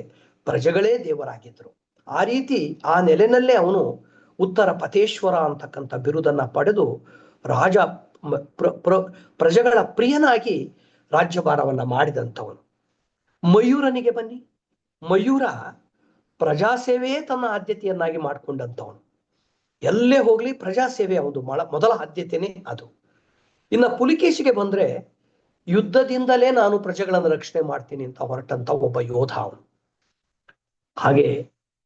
Speaker 4: ಪ್ರಜೆಗಳೇ ದೇವರಾಗಿದ್ರು. ಆ ರೀತಿ ಆ ನೆಲೆನಲ್ಲೇ ಅವನು ಉತ್ತರ ಪತೇಶ್ವರ ಅಂತಕ್ಕಂಥ ಬಿರುದನ್ನ ಪಡೆದು ಪ್ರಜೆಗಳ ಪ್ರಿಯನಾಗಿ ರಾಜ್ಯಭಾರವನ್ನ ಮಾಡಿದಂಥವನು. ಮಯೂರನಿಗೆ ಬನ್ನಿ. ಮಯೂರ ಪ್ರಜಾಸೇವೆಯೇ ತನ್ನ ಆದ್ಯತೆಯನ್ನಾಗಿ ಮಾಡಿಕೊಂಡಂಥವನು. ಎಲ್ಲೇ ಹೋಗ್ಲಿ ಪ್ರಜಾಸೇವೆ ಅವನು ಮೊದಲ ಆದ್ಯತೆನೇ ಅದು. ಇನ್ನ ಪುಲಿಕೇಶಿಗೆ ಬಂದ್ರೆ ಯುದ್ಧದಿಂದಲೇ ನಾನು ಪ್ರಜೆಗಳನ್ನು ರಕ್ಷಣೆ ಮಾಡ್ತೀನಿ ಅಂತ ಹೊರಟಂತ ಒಬ್ಬ ಯೋಧ ಅವನು. ಹಾಗೆ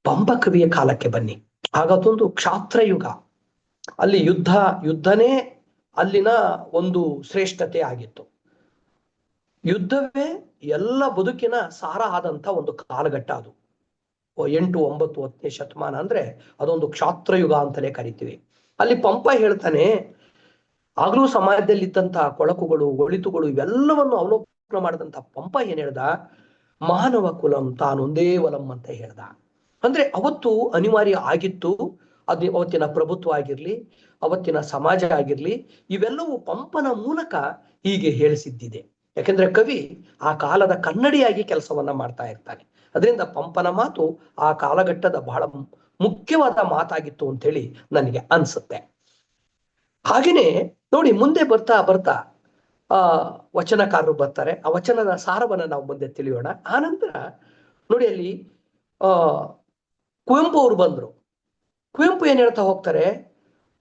Speaker 4: ಪಂಪಕವಿಯ ಕಾಲಕ್ಕೆ ಬನ್ನಿ. ಹಾಗದೊಂದು ಕ್ಷಾತ್ರ ಯುಗ. ಅಲ್ಲಿ ಯುದ್ಧನೇ ಅಲ್ಲಿನ ಒಂದು ಶ್ರೇಷ್ಠತೆ ಆಗಿತ್ತು. ಯುದ್ಧವೇ ಎಲ್ಲ ಬದುಕಿನ ಸಾರ ಆದಂತ ಒಂದು ಕಾಲಘಟ್ಟ ಅದು. 8, 9, 10ನೇ ಶತಮಾನ ಅಂದ್ರೆ ಅದೊಂದು ಕ್ಷಾತ್ರ ಯುಗ ಅಂತಲೇ ಕರಿತೀವಿ. ಅಲ್ಲಿ ಪಂಪ ಹೇಳ್ತಾನೆ, ಆಗ್ಲೂ ಸಮಾಜದಲ್ಲಿ ಇದ್ದಂತಹ ಕೊಳಕುಗಳು, ಒಳಿತುಗಳು ಇವೆಲ್ಲವನ್ನು ಅವಲೋಕನ ಮಾಡಿದಂತ ಪಂಪ ಏನ್ ಹೇಳ್ದ? ಮಾನವ ಕುಲಂ ತಾನೊಂದೇ ವಲಂ ಅಂತ ಹೇಳ್ದ. ಅಂದ್ರೆ ಅವತ್ತು ಅನಿವಾರ್ಯ ಆಗಿತ್ತು. ಅವತ್ತಿನ ಪ್ರಭುತ್ವ ಆಗಿರ್ಲಿ, ಅವತ್ತಿನ ಸಮಾಜ ಆಗಿರ್ಲಿ, ಇವೆಲ್ಲವೂ ಪಂಪನ ಮೂಲಕ ಹೀಗೆ ಹೇಳಿಸಿದ್ದಿದೆ. ಯಾಕೆಂದ್ರೆ ಕವಿ ಆ ಕಾಲದ ಕನ್ನಡಿಯಾಗಿ ಕೆಲಸವನ್ನ ಮಾಡ್ತಾ ಇರ್ತಾನೆ. ಅದರಿಂದ ಪಂಪನ ಮಾತು ಆ ಕಾಲಘಟ್ಟದ ಬಹಳ ಮುಖ್ಯವಾದ ಮಾತಾಗಿತ್ತು ಅಂತೇಳಿ ನನಗೆ ಅನ್ಸುತ್ತೆ. ಹಾಗೇನೆ ನೋಡಿ, ಮುಂದೆ ಬರ್ತಾ ಬರ್ತಾ ವಚನಕಾರರು ಬರ್ತಾರೆ. ಆ ವಚನದ ಸಾರವನ್ನ ನಾವು ಮುಂದೆ ತಿಳಿಯೋಣ. ಆನಂತರ ನೋಡಿ, ಅಲ್ಲಿ ಕುವೆಂಪು ಅವರು ಬಂದ್ರು. ಕುವೆಂಪು ಏನ್ ಹೇಳ್ತಾ ಹೋಗ್ತಾರೆ,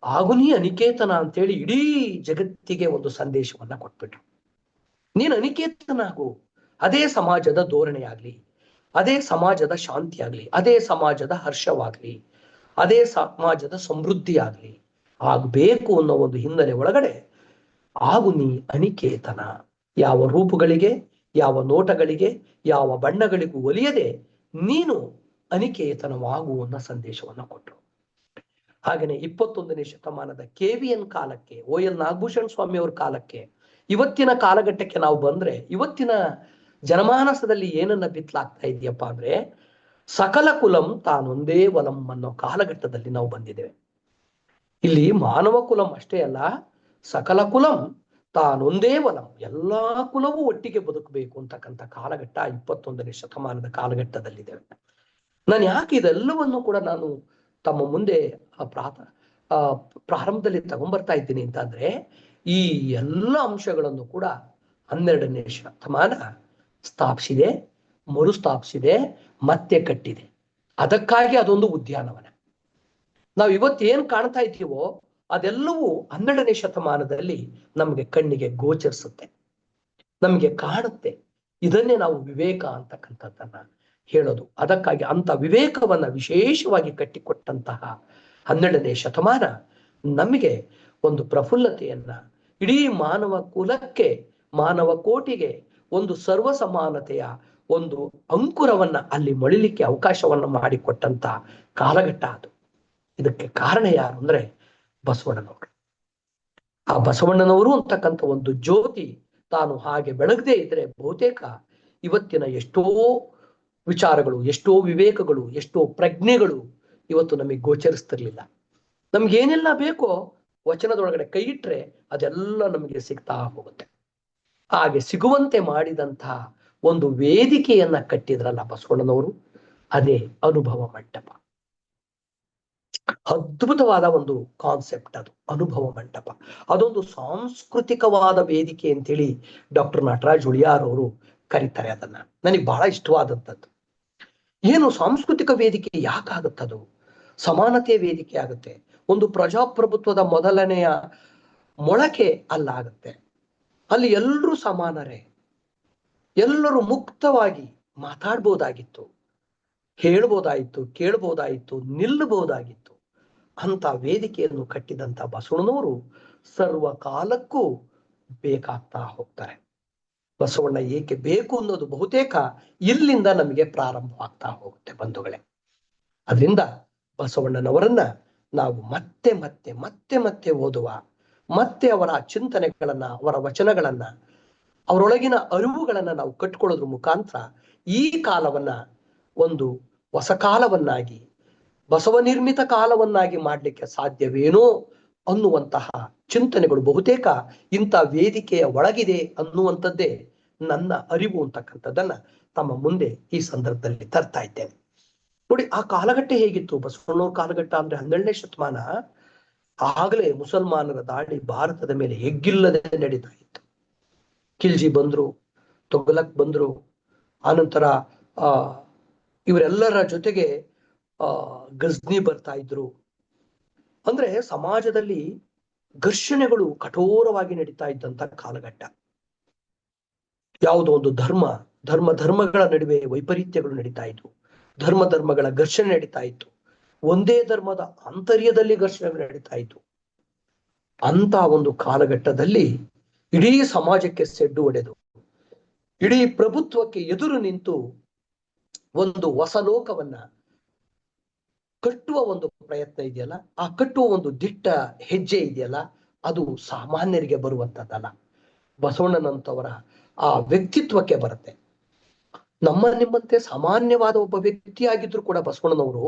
Speaker 4: ಆಗುನಿ ಅನಿಕೇತನ ಅಂತೇಳಿ ಇಡೀ ಜಗತ್ತಿಗೆ ಒಂದು ಸಂದೇಶವನ್ನ ಕೊಟ್ಬಿಟ್ರು. ನೀನು ಅನಿಕೇತನಾಗು, ಅದೇ ಸಮಾಜದ ಧೋರಣೆ ಆಗ್ಲಿ, ಅದೇ ಸಮಾಜದ ಶಾಂತಿ ಆಗ್ಲಿ, ಅದೇ ಸಮಾಜದ ಹರ್ಷವಾಗ್ಲಿ, ಅದೇ ಸಮಾಜದ ಸಮೃದ್ಧಿ ಆಗ್ಲಿ ಆಗ್ಬೇಕು ಅನ್ನೋ ಒಂದು ಹಿನ್ನೆಲೆ ಒಳಗಡೆ ಆಗು ನೀ ಅನಿಕೇತನ. ಯಾವ ರೂಪಗಳಿಗೆ, ಯಾವ ನೋಟಗಳಿಗೆ, ಯಾವ ಬಣ್ಣಗಳಿಗೂ ಒಲಿಯದೆ ನೀನು ಅನಿಕೇತನವಾಗು ಅನ್ನೋ ಸಂದೇಶವನ್ನ ಕೊಟ್ಟರು. ಹಾಗೇನೆ 21ನೇ ಶತಮಾನದ KVN ಕಾಲಕ್ಕೆ, OL ನಾಗಭೂಷಣ ಸ್ವಾಮಿ ಅವ್ರ ಕಾಲಕ್ಕೆ, ಇವತ್ತಿನ ಕಾಲಘಟ್ಟಕ್ಕೆ ನಾವು ಬಂದ್ರೆ ಇವತ್ತಿನ ಜನಮಾನಸದಲ್ಲಿ ಏನನ್ನ ಬಿತ್ತಲಾಗ್ತಾ ಇದೆಯಪ್ಪ ಅಂದ್ರೆ, ಸಕಲ ಕುಲಂ ತಾನೊಂದೇ ವಲಂ ಅನ್ನೋ ಕಾಲಘಟ್ಟದಲ್ಲಿ ನಾವು ಬಂದಿದ್ದೇವೆ. ಇಲ್ಲಿ ಮಾನವ ಕುಲಂ ಅಷ್ಟೇ ಅಲ್ಲ, ಸಕಲ ಕುಲಂ ತಾನೊಂದೇ ವಲಂ, ಎಲ್ಲಾ ಕುಲವೂ ಒಟ್ಟಿಗೆ ಬದುಕಬೇಕು ಅಂತಕ್ಕಂಥ ಕಾಲಘಟ್ಟ 21ನೇ ಶತಮಾನದ ಕಾಲಘಟ್ಟದಲ್ಲಿದ್ದೇವೆ. ನಾನು ಯಾಕೆ ಇದೆಲ್ಲವನ್ನು ಕೂಡ ನಾನು ತಮ್ಮ ಮುಂದೆ ಪ್ರಾರಂಭದಲ್ಲಿ ತಗೊಂಡ್ಬರ್ತಾ ಇದ್ದೀನಿ ಅಂತಂದ್ರೆ, ಈ ಎಲ್ಲ ಅಂಶಗಳನ್ನು ಕೂಡ 12ನೇ ಶತಮಾನ ಸ್ಥಾಪಿಸಿದೆ, ಮರುಸ್ಥಾಪಿಸಿದೆ, ಮತ್ತೆ ಕಟ್ಟಿದೆ. ಅದಕ್ಕಾಗಿ ಅದೊಂದು ಉದ್ಯಾನವನ. ನಾವು ಇವತ್ತೇನ್ ಕಾಣ್ತಾ ಇದ್ದೀವೋ ಅದೆಲ್ಲವೂ 12ನೇ ಶತಮಾನದಲ್ಲಿ ನಮಗೆ ಕಣ್ಣಿಗೆ ಗೋಚರಿಸುತ್ತೆ, ನಮಗೆ ಕಾಣುತ್ತೆ. ಇದನ್ನೇ ನಾವು ವಿವೇಕ ಅಂತಕ್ಕಂಥದ್ದನ್ನ ಹೇಳೋದು. ಅದಕ್ಕಾಗಿ ಅಂತ ವಿವೇಕವನ್ನ ವಿಶೇಷವಾಗಿ ಕಟ್ಟಿಕೊಟ್ಟಂತಹ 12ನೇ ಶತಮಾನ ನಮಗೆ ಒಂದು ಪ್ರಫುಲ್ಲತೆಯನ್ನ, ಇಡೀ ಮಾನವ ಕುಲಕ್ಕೆ, ಮಾನವ ಕೋಟಿಗೆ ಒಂದು ಸರ್ವ ಸಮಾನತೆಯ ಒಂದು ಅಂಕುರವನ್ನ ಅಲ್ಲಿ ಮೊಳಿಲಿಕ್ಕೆ ಅವಕಾಶವನ್ನ ಮಾಡಿಕೊಟ್ಟಂತ ಕಾಲಘಟ್ಟ ಅದು. ಇದಕ್ಕೆ ಕಾರಣ ಯಾರು ಅಂದ್ರೆ ಬಸವಣ್ಣನವರು. ಆ ಬಸವಣ್ಣನವರು ಅಂತಕ್ಕಂಥ ಒಂದು ಜ್ಯೋತಿ ತಾನು ಹಾಗೆ ಬೆಳಗದೇ ಇದ್ರೆ ಬಹುತೇಕ ಇವತ್ತಿನ ಎಷ್ಟೋ ವಿಚಾರಗಳು, ಎಷ್ಟೋ ವಿವೇಕಗಳು, ಎಷ್ಟೋ ಪ್ರಜ್ಞೆಗಳು ಇವತ್ತು ನಮಗೆ ಗೋಚರಿಸ್ತಿರ್ಲಿಲ್ಲ. ನಮ್ಗೇನೆಲ್ಲ ಬೇಕೋ ವಚನದೊಳಗಡೆ ಕೈ ಇಟ್ರೆ ಅದೆಲ್ಲ ನಮಗೆ ಸಿಗ್ತಾ ಹೋಗುತ್ತೆ. ಹಾಗೆ ಸಿಗುವಂತೆ ಮಾಡಿದಂತಹ ಒಂದು ವೇದಿಕೆಯನ್ನ ಕಟ್ಟಿದ್ರಲ್ಲ ಬಸವಣ್ಣನವರು, ಅದೇ ಅನುಭವ ಮಂಟಪ. ಅದ್ಭುತವಾದ ಒಂದು ಕಾನ್ಸೆಪ್ಟ್ ಅದು, ಅನುಭವ ಮಂಟಪ. ಅದೊಂದು ಸಾಂಸ್ಕೃತಿಕವಾದ ವೇದಿಕೆ ಅಂತೇಳಿ ಡಾಕ್ಟರ್ ನಟರಾಜ್ ಉಳಿಯಾರ್ ಅವರು ಕರೀತಾರೆ ಅದನ್ನ. ನನಗೆ ಬಹಳ ಇಷ್ಟವಾದಂಥದ್ದು. ಏನು ಸಾಂಸ್ಕೃತಿಕ ವೇದಿಕೆ ಯಾಕಾಗುತ್ತದು? ಸಮಾನತೆಯ ವೇದಿಕೆ ಆಗುತ್ತೆ. ಒಂದು ಪ್ರಜಾಪ್ರಭುತ್ವದ ಮೊದಲನೆಯ ಮೊಳಕೆ ಅಲ್ಲಾಗುತ್ತೆ. ಅಲ್ಲಿ ಎಲ್ಲರೂ ಸಮಾನರೇ, ಎಲ್ಲರೂ ಮುಕ್ತವಾಗಿ ಮಾತಾಡ್ಬೋದಾಗಿತ್ತು, ಹೇಳ್ಬೋದಾಯಿತು, ಕೇಳ್ಬೋದಾಯಿತು, ನಿಲ್ಲಬಹುದಾಗಿತ್ತು. ಅಂತ ವೇದಿಕೆಯನ್ನು ಕಟ್ಟಿದಂತ ಬಸವಣ್ಣನವರು ಸರ್ವಕಾಲಕ್ಕೂ ಬೇಕಾಗ್ತಾ ಹೋಗ್ತಾರೆ. ಬಸವಣ್ಣ ಏಕೆ ಬೇಕು ಅನ್ನೋದು ಬಹುತೇಕ ಇಲ್ಲಿಂದ ನಮಗೆ ಪ್ರಾರಂಭವಾಗ್ತಾ ಹೋಗುತ್ತೆ ಬಂಧುಗಳೇ. ಅದರಿಂದ ಬಸವಣ್ಣನವರನ್ನ ನಾವು ಮತ್ತೆ ಮತ್ತೆ ಮತ್ತೆ ಮತ್ತೆ ಓದುವ, ಮತ್ತೆ ಅವರ ಚಿಂತನೆಗಳನ್ನ, ಅವರ ವಚನಗಳನ್ನ, ಅವರೊಳಗಿನ ಅರಿವುಗಳನ್ನ ನಾವು ಕಟ್ಕೊಳ್ಳೋದ್ರ ಮುಖಾಂತರ ಈ ಕಾಲವನ್ನ ಒಂದು ಹೊಸ ಕಾಲವನ್ನಾಗಿ, ಬಸವ ನಿರ್ಮಿತ ಕಾಲವನ್ನಾಗಿ ಮಾಡ್ಲಿಕ್ಕೆ ಸಾಧ್ಯವೇನೋ ಅನ್ನುವಂತಹ ಚಿಂತನೆಗಳು ಬಹುತೇಕ ಇಂಥ ವೇದಿಕೆಯ ಒಳಗಿದೆ ಅನ್ನುವಂಥದ್ದೇ ನನ್ನ ಅರಿವು ಅಂತಕ್ಕಂಥದ್ದನ್ನ ತಮ್ಮ ಮುಂದೆ ಈ ಸಂದರ್ಭದಲ್ಲಿ ತರ್ತಾ ಇದ್ದೇನೆ. ನೋಡಿ, ಆ ಕಾಲಘಟ್ಟ ಹೇಗಿತ್ತು? ಬಸವಣ್ಣವ್ರ ಕಾಲಘಟ್ಟ ಅಂದ್ರೆ 12ನೇ ಶತಮಾನ. ಆಗಲೇ ಮುಸಲ್ಮಾನರ ದಾಳಿ ಭಾರತದ ಮೇಲೆ ಎಗ್ಗಿಲ್ಲದೆ ನಡೀತಾ ಇತ್ತು. ಖಿಲ್ಜಿ ಬಂದ್ರು, ತೊಗಲಕ್ ಬಂದ್ರು, ಆನಂತರ ಇವರೆಲ್ಲರ ಜೊತೆಗೆ ಗಜ್ನಿ ಬರ್ತಾ ಇದ್ರು. ಅಂದ್ರೆ ಸಮಾಜದಲ್ಲಿ ಘರ್ಷಣೆಗಳು ಕಠೋರವಾಗಿ ನಡೀತಾ ಇದ್ದಂತ ಕಾಲಘಟ್ಟ. ಯಾವುದೋ ಒಂದು ಧರ್ಮಗಳ ನಡುವೆ ವೈಪರೀತ್ಯಗಳು ನಡೀತಾ ಇದ್ವು. ಧರ್ಮಗಳ ಘರ್ಷಣೆ ನಡೀತಾ ಇತ್ತು. ಒಂದೇ ಧರ್ಮದ ಆಂತರ್ಯದಲ್ಲಿ ಘರ್ಷಣೆಗಳು ನಡೀತಾ ಇತ್ತು. ಅಂತ ಒಂದು ಕಾಲಘಟ್ಟದಲ್ಲಿ ಇಡೀ ಸಮಾಜಕ್ಕೆ ಸೆಡ್ಡು ಹೊಡೆದು, ಇಡೀ ಪ್ರಭುತ್ವಕ್ಕೆ ಎದುರು ನಿಂತು ಒಂದು ಹೊಸ ಲೋಕವನ್ನ ಕಟ್ಟುವ ಒಂದು ಪ್ರಯತ್ನ ಇದೆಯಲ್ಲ, ಆ ಕಟ್ಟುವ ಒಂದು ದಿಟ್ಟ ಹೆಜ್ಜೆ ಇದೆಯಲ್ಲ, ಅದು ಸಾಮಾನ್ಯರಿಗೆ ಬರುವಂತದ್ದಲ್ಲ, ಬಸವಣ್ಣನಂತವರ ಆ ವ್ಯಕ್ತಿತ್ವಕ್ಕೆ ಬರುತ್ತೆ. ನಿಮ್ಮಂತೆ ಸಾಮಾನ್ಯವಾದ ಒಬ್ಬ ವ್ಯಕ್ತಿಯಾಗಿದ್ರು ಕೂಡ ಬಸವಣ್ಣನವರು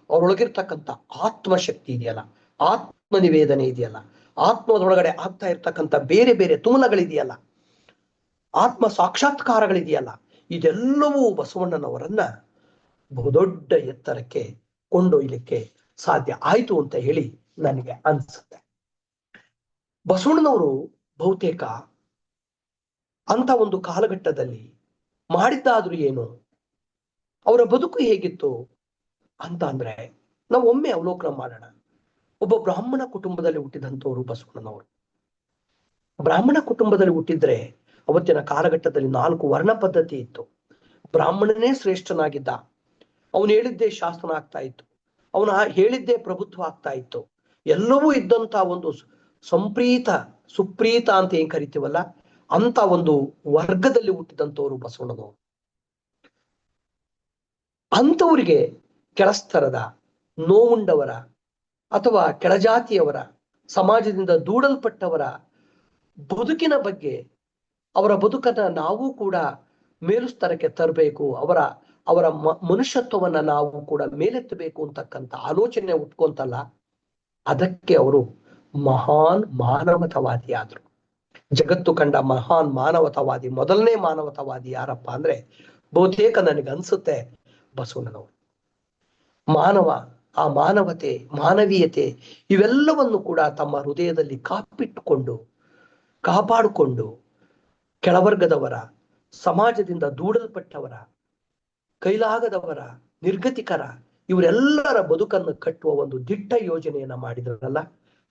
Speaker 4: ಅವರೊಳಗಿರ್ತಕ್ಕಂಥ ಆತ್ಮಶಕ್ತಿ ಇದೆಯಲ್ಲ, ಆತ್ಮ ನಿವೇದನೆ ಇದೆಯಲ್ಲ, ಆತ್ಮದೊಳಗಡೆ ಆಗ್ತಾ ಇರ್ತಕ್ಕಂಥ ಬೇರೆ ಬೇರೆ ತುಮಲಗಳಿದೆಯಲ್ಲ, ಆತ್ಮ ಸಾಕ್ಷಾತ್ಕಾರಗಳಿದೆಯಲ್ಲ, ಇದೆಲ್ಲವೂ ಬಸವಣ್ಣನವರನ್ನ ಬಹುದೊಡ್ಡ ಎತ್ತರಕ್ಕೆ ಕೊಂಡೊಯ್ಯಲಿಕ್ಕೆ ಸಾಧ್ಯ ಆಯ್ತು ಅಂತ ಹೇಳಿ ನನಗೆ ಅನ್ಸುತ್ತೆ. ಬಸವಣ್ಣನವರು ಬಹುತೇಕ ಅಂತ ಒಂದು ಕಾಲಘಟ್ಟದಲ್ಲಿ ಮಾಡಿದ್ದಾದ್ರೂ ಏನು, ಅವರ ಬದುಕು ಹೇಗಿತ್ತು ಅಂತ ಅಂದ್ರೆ ನಾವು ಒಮ್ಮೆ ಅವಲೋಕನ ಮಾಡೋಣ. ಒಬ್ಬ ಬ್ರಾಹ್ಮಣ ಕುಟುಂಬದಲ್ಲಿ ಹುಟ್ಟಿದಂಥವ್ರು ಬಸವಣ್ಣನವರು. ಬ್ರಾಹ್ಮಣ ಕುಟುಂಬದಲ್ಲಿ ಹುಟ್ಟಿದ್ರೆ ಅವತ್ತಿನ ಕಾಲಘಟ್ಟದಲ್ಲಿ 4 ವರ್ಣ ಪದ್ಧತಿ ಇತ್ತು. ಬ್ರಾಹ್ಮಣನೇ ಶ್ರೇಷ್ಠನಾಗಿದ್ದ, ಅವನು ಹೇಳಿದ್ದೇ ಶಾಸನ ಆಗ್ತಾ ಇತ್ತು, ಅವನ ಹೇಳಿದ್ದೇ ಪ್ರಭುತ್ವ ಆಗ್ತಾ ಇತ್ತು. ಎಲ್ಲವೂ ಇದ್ದಂತ ಒಂದು ಸುಪ್ರೀತ ಅಂತ ಏನ್ ಕರಿತೀವಲ್ಲ, ಅಂತ ಒಂದು ವರ್ಗದಲ್ಲಿ ಹುಟ್ಟಿದಂಥವ್ರು ಬಸವಣ್ಣನವರು. ಅಂಥವರಿಗೆ ಕೆಳಸ್ತರದ, ನೋವುಂಡವರ ಅಥವಾ ಕೆಳಜಾತಿಯವರ, ಸಮಾಜದಿಂದ ದೂಡಲ್ಪಟ್ಟವರ ಬದುಕಿನ ಬಗ್ಗೆ, ಅವರ ಬದುಕನ್ನ ನಾವು ಕೂಡ ಮೇಲು ಸ್ತರಕ್ಕೆ ತರಬೇಕು, ಅವರ ಮನುಷ್ಯತ್ವವನ್ನ ನಾವು ಕೂಡ ಮೇಲೆತ್ತಬೇಕು ಅಂತಕ್ಕಂಥ ಆಲೋಚನೆ ಉಟ್ಕೊಂತಲ್ಲ, ಅದಕ್ಕೆ ಅವರು ಮಹಾನ್ ಮಾನವತಾವಾದಿ ಆದ್ರು. ಜಗತ್ತು ಕಂಡ ಮಹಾನ್ ಮಾನವತಾವಾದಿ, ಮೊದಲನೇ ಮಾನವತಾವಾದಿ ಯಾರಪ್ಪ ಅಂದ್ರೆ ಬಹುತೇಕ ನನಗೆ ಅನ್ಸುತ್ತೆ ಬಸವಣ್ಣನವರು. ಮಾನವ, ಆ ಮಾನವತೆ, ಮಾನವೀಯತೆ ಇವೆಲ್ಲವನ್ನು ಕೂಡ ತಮ್ಮ ಹೃದಯದಲ್ಲಿ ಕಾಪಾಡಿಕೊಂಡು ಕೆಳವರ್ಗದವರ, ಸಮಾಜದಿಂದ ದೂಡಲ್ಪಟ್ಟವರ, ಕೈಲಾಗದವರ, ನಿರ್ಗತಿಕರ ಇವರೆಲ್ಲರ ಬದುಕನ್ನು ಕಟ್ಟುವ ಒಂದು ದಿಟ್ಟ ಯೋಜನೆಯನ್ನ ಮಾಡಿದ್ರಲ್ಲ,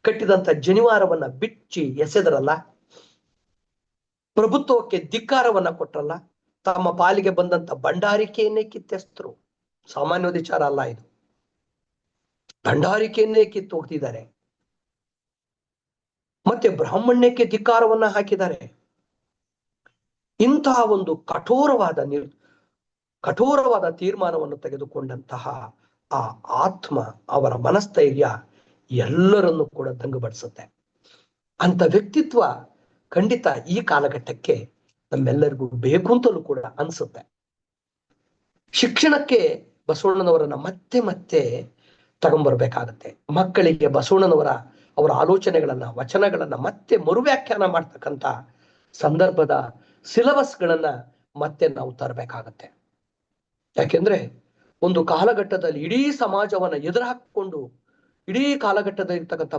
Speaker 4: ಕಟ್ಟಿದಂತ ಜನಿವಾರವನ್ನ ಬಿಚ್ಚಿ ಎಸೆದರಲ್ಲ, ಪ್ರಭುತ್ವಕ್ಕೆ ಧಿಕ್ಕಾರವನ್ನ ಕೊಟ್ರಲ್ಲ, ತಮ್ಮ ಪಾಲಿಗೆ ಬಂದಂತ ಭಂಡಾರಿಕೆಯನ್ನೇ ಕಿತ್ತೆಸ್ತರು. ಸಾಮಾನ್ಯ ವಿಚಾರ ಅಲ್ಲ ಇದು, ಭಂಡಾರಿಕೆಯನ್ನೇ ಕಿತ್ತು ಹೋಗ್ತಿದ್ದಾರೆ. ಮತ್ತೆ ಬ್ರಾಹ್ಮಣ್ಯಕ್ಕೆ ಧಿಕ್ಕಾರವನ್ನ ಹಾಕಿದ್ದಾರೆ. ಇಂತಹ ಒಂದು ಕಠೋರವಾದ ತೀರ್ಮಾನವನ್ನು ತೆಗೆದುಕೊಂಡಂತಹ ಆ ಆತ್ಮ, ಅವರ ಮನಸ್ಥೈರ್ಯ ಎಲ್ಲರನ್ನು ಕೂಡ ದಂಗುಬಡಿಸುತ್ತೆ. ಅಂತ ವ್ಯಕ್ತಿತ್ವ ಖಂಡಿತ ಈ ಕಾಲಘಟ್ಟಕ್ಕೆ ನಮ್ಮೆಲ್ಲರಿಗೂ ಬೇಕು ಅಂತಲೂ ಕೂಡ ಅನ್ಸುತ್ತೆ. ಶಿಕ್ಷಣಕ್ಕೆ ಬಸವಣ್ಣನವರನ್ನ ಮತ್ತೆ ತಗೊಂಡ್ಬರ್ಬೇಕಾಗತ್ತೆ. ಮಕ್ಕಳಿಗೆ ಅವರ ಆಲೋಚನೆಗಳನ್ನ, ವಚನಗಳನ್ನ ಮತ್ತೆ ಮರುವ್ಯಾಖ್ಯಾನ ಮಾಡ್ತಕ್ಕಂಥ ಸಂದರ್ಭದ ಸಿಲೆಬಸ್ಗಳನ್ನ ಮತ್ತೆ ನಾವು ತರಬೇಕಾಗತ್ತೆ. ಯಾಕೆಂದ್ರೆ ಒಂದು ಕಾಲಘಟ್ಟದಲ್ಲಿ ಇಡೀ ಸಮಾಜವನ್ನ ಎದುರು ಹಾಕಿಕೊಂಡು, ಇಡೀ ಕಾಲಘಟ್ಟದಲ್ಲಿ ಇರ್ತಕ್ಕಂಥ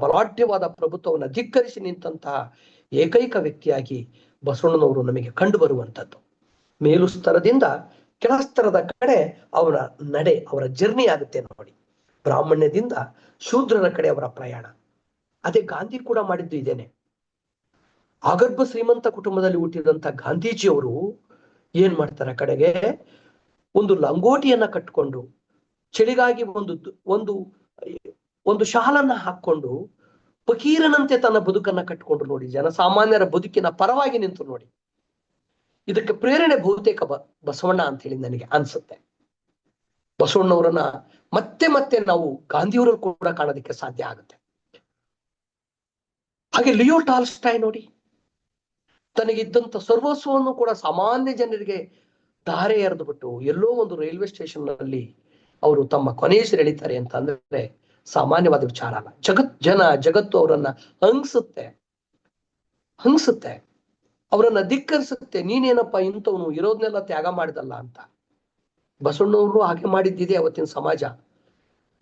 Speaker 4: ಬಲಾಢ್ಯವಾದ ಪ್ರಭುತ್ವವನ್ನ ಧಿಕ್ಕರಿಸಿ ನಿಂತಹ ಏಕೈಕ ವ್ಯಕ್ತಿಯಾಗಿ ಬಸವಣ್ಣನವರು ನಮಗೆ ಕಂಡು ಬರುವಂಥದ್ದು. ಮೇಲು ಸ್ತರದಿಂದ ಕೆಳಸ್ತರದ ಕಡೆ ಅವರ ನಡೆ, ಅವರ ಜರ್ನಿ ಆಗುತ್ತೆ ನೋಡಿ. ಬ್ರಾಹ್ಮಣ್ಯದಿಂದ ಶೂದ್ರರ ಕಡೆ ಅವರ ಪ್ರಯಾಣ. ಅದೇ ಗಾಂಧಿ ಕೂಡ ಮಾಡಿದ್ದು ಇದೇನೆ. ಆಗರ್ಭ ಶ್ರೀಮಂತ ಕುಟುಂಬದಲ್ಲಿ ಹುಟ್ಟಿದಂತ ಗಾಂಧೀಜಿಯವರು ಏನ್ ಮಾಡ್ತಾರೆ, ಕಡೆಗೆ ಒಂದು ಲಂಗೋಟಿಯನ್ನ ಕಟ್ಕೊಂಡು, ಚಳಿಗಾಗಿ ಒಂದು ಶಾಲನ್ನ ಹಾಕೊಂಡು ಫಕೀರನಂತೆ ತನ್ನ ಬದುಕನ್ನ ಕಟ್ಕೊಂಡ್ರು ನೋಡಿ. ಜನಸಾಮಾನ್ಯರ ಬದುಕಿನ ಪರವಾಗಿ ನಿಂತು ನೋಡಿ. ಇದಕ್ಕೆ ಪ್ರೇರಣೆ ಬಹುತೇಕ ಬಸವಣ್ಣ ಅಂತ ಹೇಳಿ ನನಗೆ ಅನ್ಸುತ್ತೆ. ಬಸವಣ್ಣವರನ್ನ ಮತ್ತೆ ನಾವು ಗಾಂಧಿಯವರಲ್ಲಿ ಕೂಡ ಕಾಣೋದಕ್ಕೆ ಸಾಧ್ಯ ಆಗುತ್ತೆ. ಹಾಗೆ ಲಿಯೋ ಟಾಲ್ಸ್ಟಾಯ್ ನೋಡಿ, ತನಗಿದ್ದಂತ ಸರ್ವಸ್ವವನ್ನು ಕೂಡ ಸಾಮಾನ್ಯ ಜನರಿಗೆ ಧಾರೆ ಎರೆದು ಬಿಟ್ಟು ಎಲ್ಲೋ ಒಂದು ರೈಲ್ವೆ ಸ್ಟೇಷನ್ ನಲ್ಲಿ ಅವರು ತಮ್ಮ ಕೊನೆಯುಸಿರೆಳಿತಾರೆ ಅಂತ ಅಂದ್ರೆ ಸಾಮಾನ್ಯವಾದ ವಿಚಾರ ಅಲ್ಲ. ಜಗತ್ತು ಅವರನ್ನ ಹಂಗಿಸುತ್ತೆ, ಅವರನ್ನ ಧಿಕ್ಕರಿಸುತ್ತೆ. ನೀನೇನಪ್ಪ ಇಂಥವನು, ಇರೋದನ್ನೆಲ್ಲ ತ್ಯಾಗ ಮಾಡಿದಲ್ಲ ಅಂತ. ಬಸವಣ್ಣವರು ಹಾಗೆ ಮಾಡಿದ್ದಿದೆ. ಅವತ್ತಿನ ಸಮಾಜ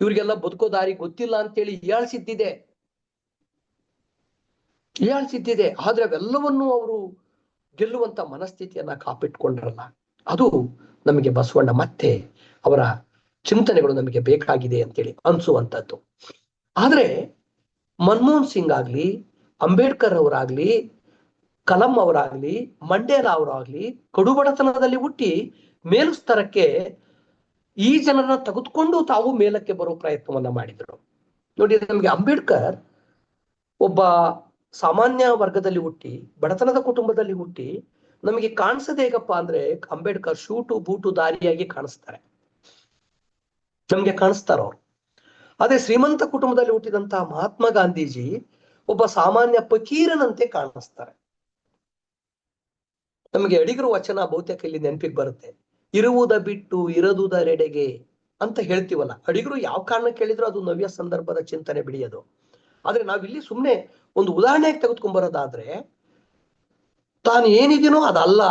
Speaker 4: ಇವ್ರಿಗೆಲ್ಲ ಬದುಕೋ ದಾರಿ ಗೊತ್ತಿಲ್ಲ ಅಂತೇಳಿ ಹೀಯಾಳಿಸಿದ್ದಿದೆ. ಆದ್ರೆ ಅವೆಲ್ಲವನ್ನೂ ಅವರು ಗೆಲ್ಲುವಂತ ಮನಸ್ಥಿತಿಯನ್ನ ಕಾಪಿಟ್ಕೊಂಡ್ರಲ್ಲ, ಅದು ನಮಗೆ ಬಸವಣ್ಣ ಮತ್ತೆ ಅವರ ಚಿಂತನೆಗಳು ನಮಗೆ ಬೇಕಾಗಿದೆ ಅಂತೇಳಿ ಅನ್ಸುವಂಥದ್ದು. ಆದ್ರೆ ಮನಮೋಹನ್ ಸಿಂಗ್ ಆಗ್ಲಿ, ಅಂಬೇಡ್ಕರ್ ಅವರಾಗ್ಲಿ, ಕಲಂ ಅವರಾಗ್ಲಿ, ಮಂಡೇಲಾ ಅವರಾಗ್ಲಿ ಕಡುಬಡತನದಲ್ಲಿ ಹುಟ್ಟಿ ಮೇಲು ಸ್ತರಕ್ಕೆ ಈ ಜನರನ್ನ ತೆಗೆದುಕೊಂಡು ತಾವು ಮೇಲಕ್ಕೆ ಬರೋ ಪ್ರಯತ್ನವನ್ನ ಮಾಡಿದ್ರು ನೋಡಿ. ನಮಗೆ ಅಂಬೇಡ್ಕರ್ ಒಬ್ಬ ಸಾಮಾನ್ಯ ವರ್ಗದಲ್ಲಿ ಹುಟ್ಟಿ, ಬಡತನದ ಕುಟುಂಬದಲ್ಲಿ ಹುಟ್ಟಿ ನಮಗೆ ಕಾಣಿಸದೆ ಹೇಗಪ್ಪ ಅಂದ್ರೆ, ಅಂಬೇಡ್ಕರ್ ಶೂಟು ಬೂಟು ದಾರಿಯಾಗಿ ನಮ್ಗೆ ಕಾಣಿಸ್ತಾರ ಅವ್ರು. ಅದೇ ಶ್ರೀಮಂತ ಕುಟುಂಬದಲ್ಲಿ ಹುಟ್ಟಿದಂತಹ ಮಹಾತ್ಮ ಗಾಂಧೀಜಿ ಒಬ್ಬ ಸಾಮಾನ್ಯ ಫಕೀರನಂತೆ ಕಾಣಿಸ್ತಾರೆ. ನಮಗೆ ಅಡಿಗರು ವಚನ ಬಹುತೇಕ ಇಲ್ಲಿ ನೆನಪಿಗೆ ಬರುತ್ತೆ. ಇರುವುದ ಬಿಟ್ಟು ಇರದುದರೆಡೆಗೆ ಅಂತ ಹೇಳ್ತೀವಲ್ಲ. ಅಡಿಗರು ಯಾವ ಕಾರಣಕ್ಕೆ ಹೇಳಿದ್ರು ಅದು ನವ್ಯ ಸಂದರ್ಭದ ಚಿಂತನೆ ಬಿಡಿಯೋದು. ಆದ್ರೆ ನಾವಿಲ್ಲಿ ಸುಮ್ಮನೆ ಒಂದು ಉದಾಹರಣೆಗೆ ತೆಗೆದುಕೊಂಡ್ಬರೋದಾದ್ರೆ, ತಾನು ಏನಿದೆನೋ ಅದಲ್ಲ,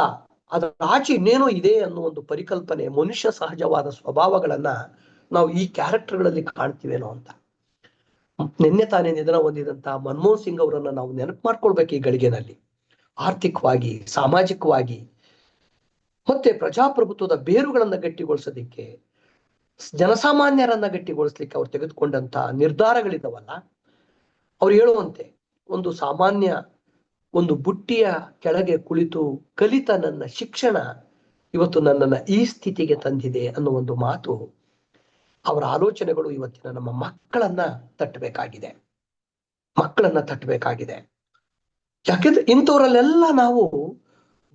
Speaker 4: ಅದರ ಆಚೆ ಇನ್ನೇನೋ ಇದೆ ಅನ್ನೋ ಒಂದು ಪರಿಕಲ್ಪನೆ, ಮನುಷ್ಯ ಸಹಜವಾದ ಸ್ವಭಾವಗಳನ್ನ ನಾವು ಈ ಕ್ಯಾರೆಕ್ಟರ್ಗಳಲ್ಲಿ ಕಾಣ್ತೀವೇನೋ ಅಂತ. ನಿನ್ನೆ ತಾನೇ ನಿಧನ ಹೊಂದಿದಂತಹ ಮನಮೋಹನ್ ಸಿಂಗ್ ಅವರನ್ನ ನಾವು ನೆನಪು ಮಾಡ್ಕೊಳ್ಬೇಕು ಈ ಗಳಿಗೆನಲ್ಲಿ. ಆರ್ಥಿಕವಾಗಿ, ಸಾಮಾಜಿಕವಾಗಿ ಮತ್ತೆ ಪ್ರಜಾಪ್ರಭುತ್ವದ ಬೇರುಗಳನ್ನ ಗಟ್ಟಿಗೊಳಿಸೋದಿಕ್ಕೆ, ಜನಸಾಮಾನ್ಯರನ್ನ ಗಟ್ಟಿಗೊಳಿಸ್ಲಿಕ್ಕೆ ಅವ್ರು ತೆಗೆದುಕೊಂಡಂತ ನಿರ್ಧಾರಗಳಿದಾವಲ್ಲ, ಅವ್ರು ಹೇಳುವಂತೆ ಒಂದು ಸಾಮಾನ್ಯ ಒಂದು ಬುಟ್ಟಿಯ ಕೆಳಗೆ ಕುಳಿತು ಕಲಿತ ನನ್ನ ಶಿಕ್ಷಣ ಇವತ್ತು ನನ್ನನ್ನ ಈ ಸ್ಥಿತಿಗೆ ತಂದಿದೆ ಅನ್ನೋ ಒಂದು ಮಾತು, ಅವರ ಆಲೋಚನೆಗಳು ಇವತ್ತಿನ ನಮ್ಮ ಮಕ್ಕಳನ್ನ ತಟ್ಟಬೇಕಾಗಿದೆ. ಯಾಕೆಂದ್ರೆ ಇಂಥವರಲ್ಲೆಲ್ಲ ನಾವು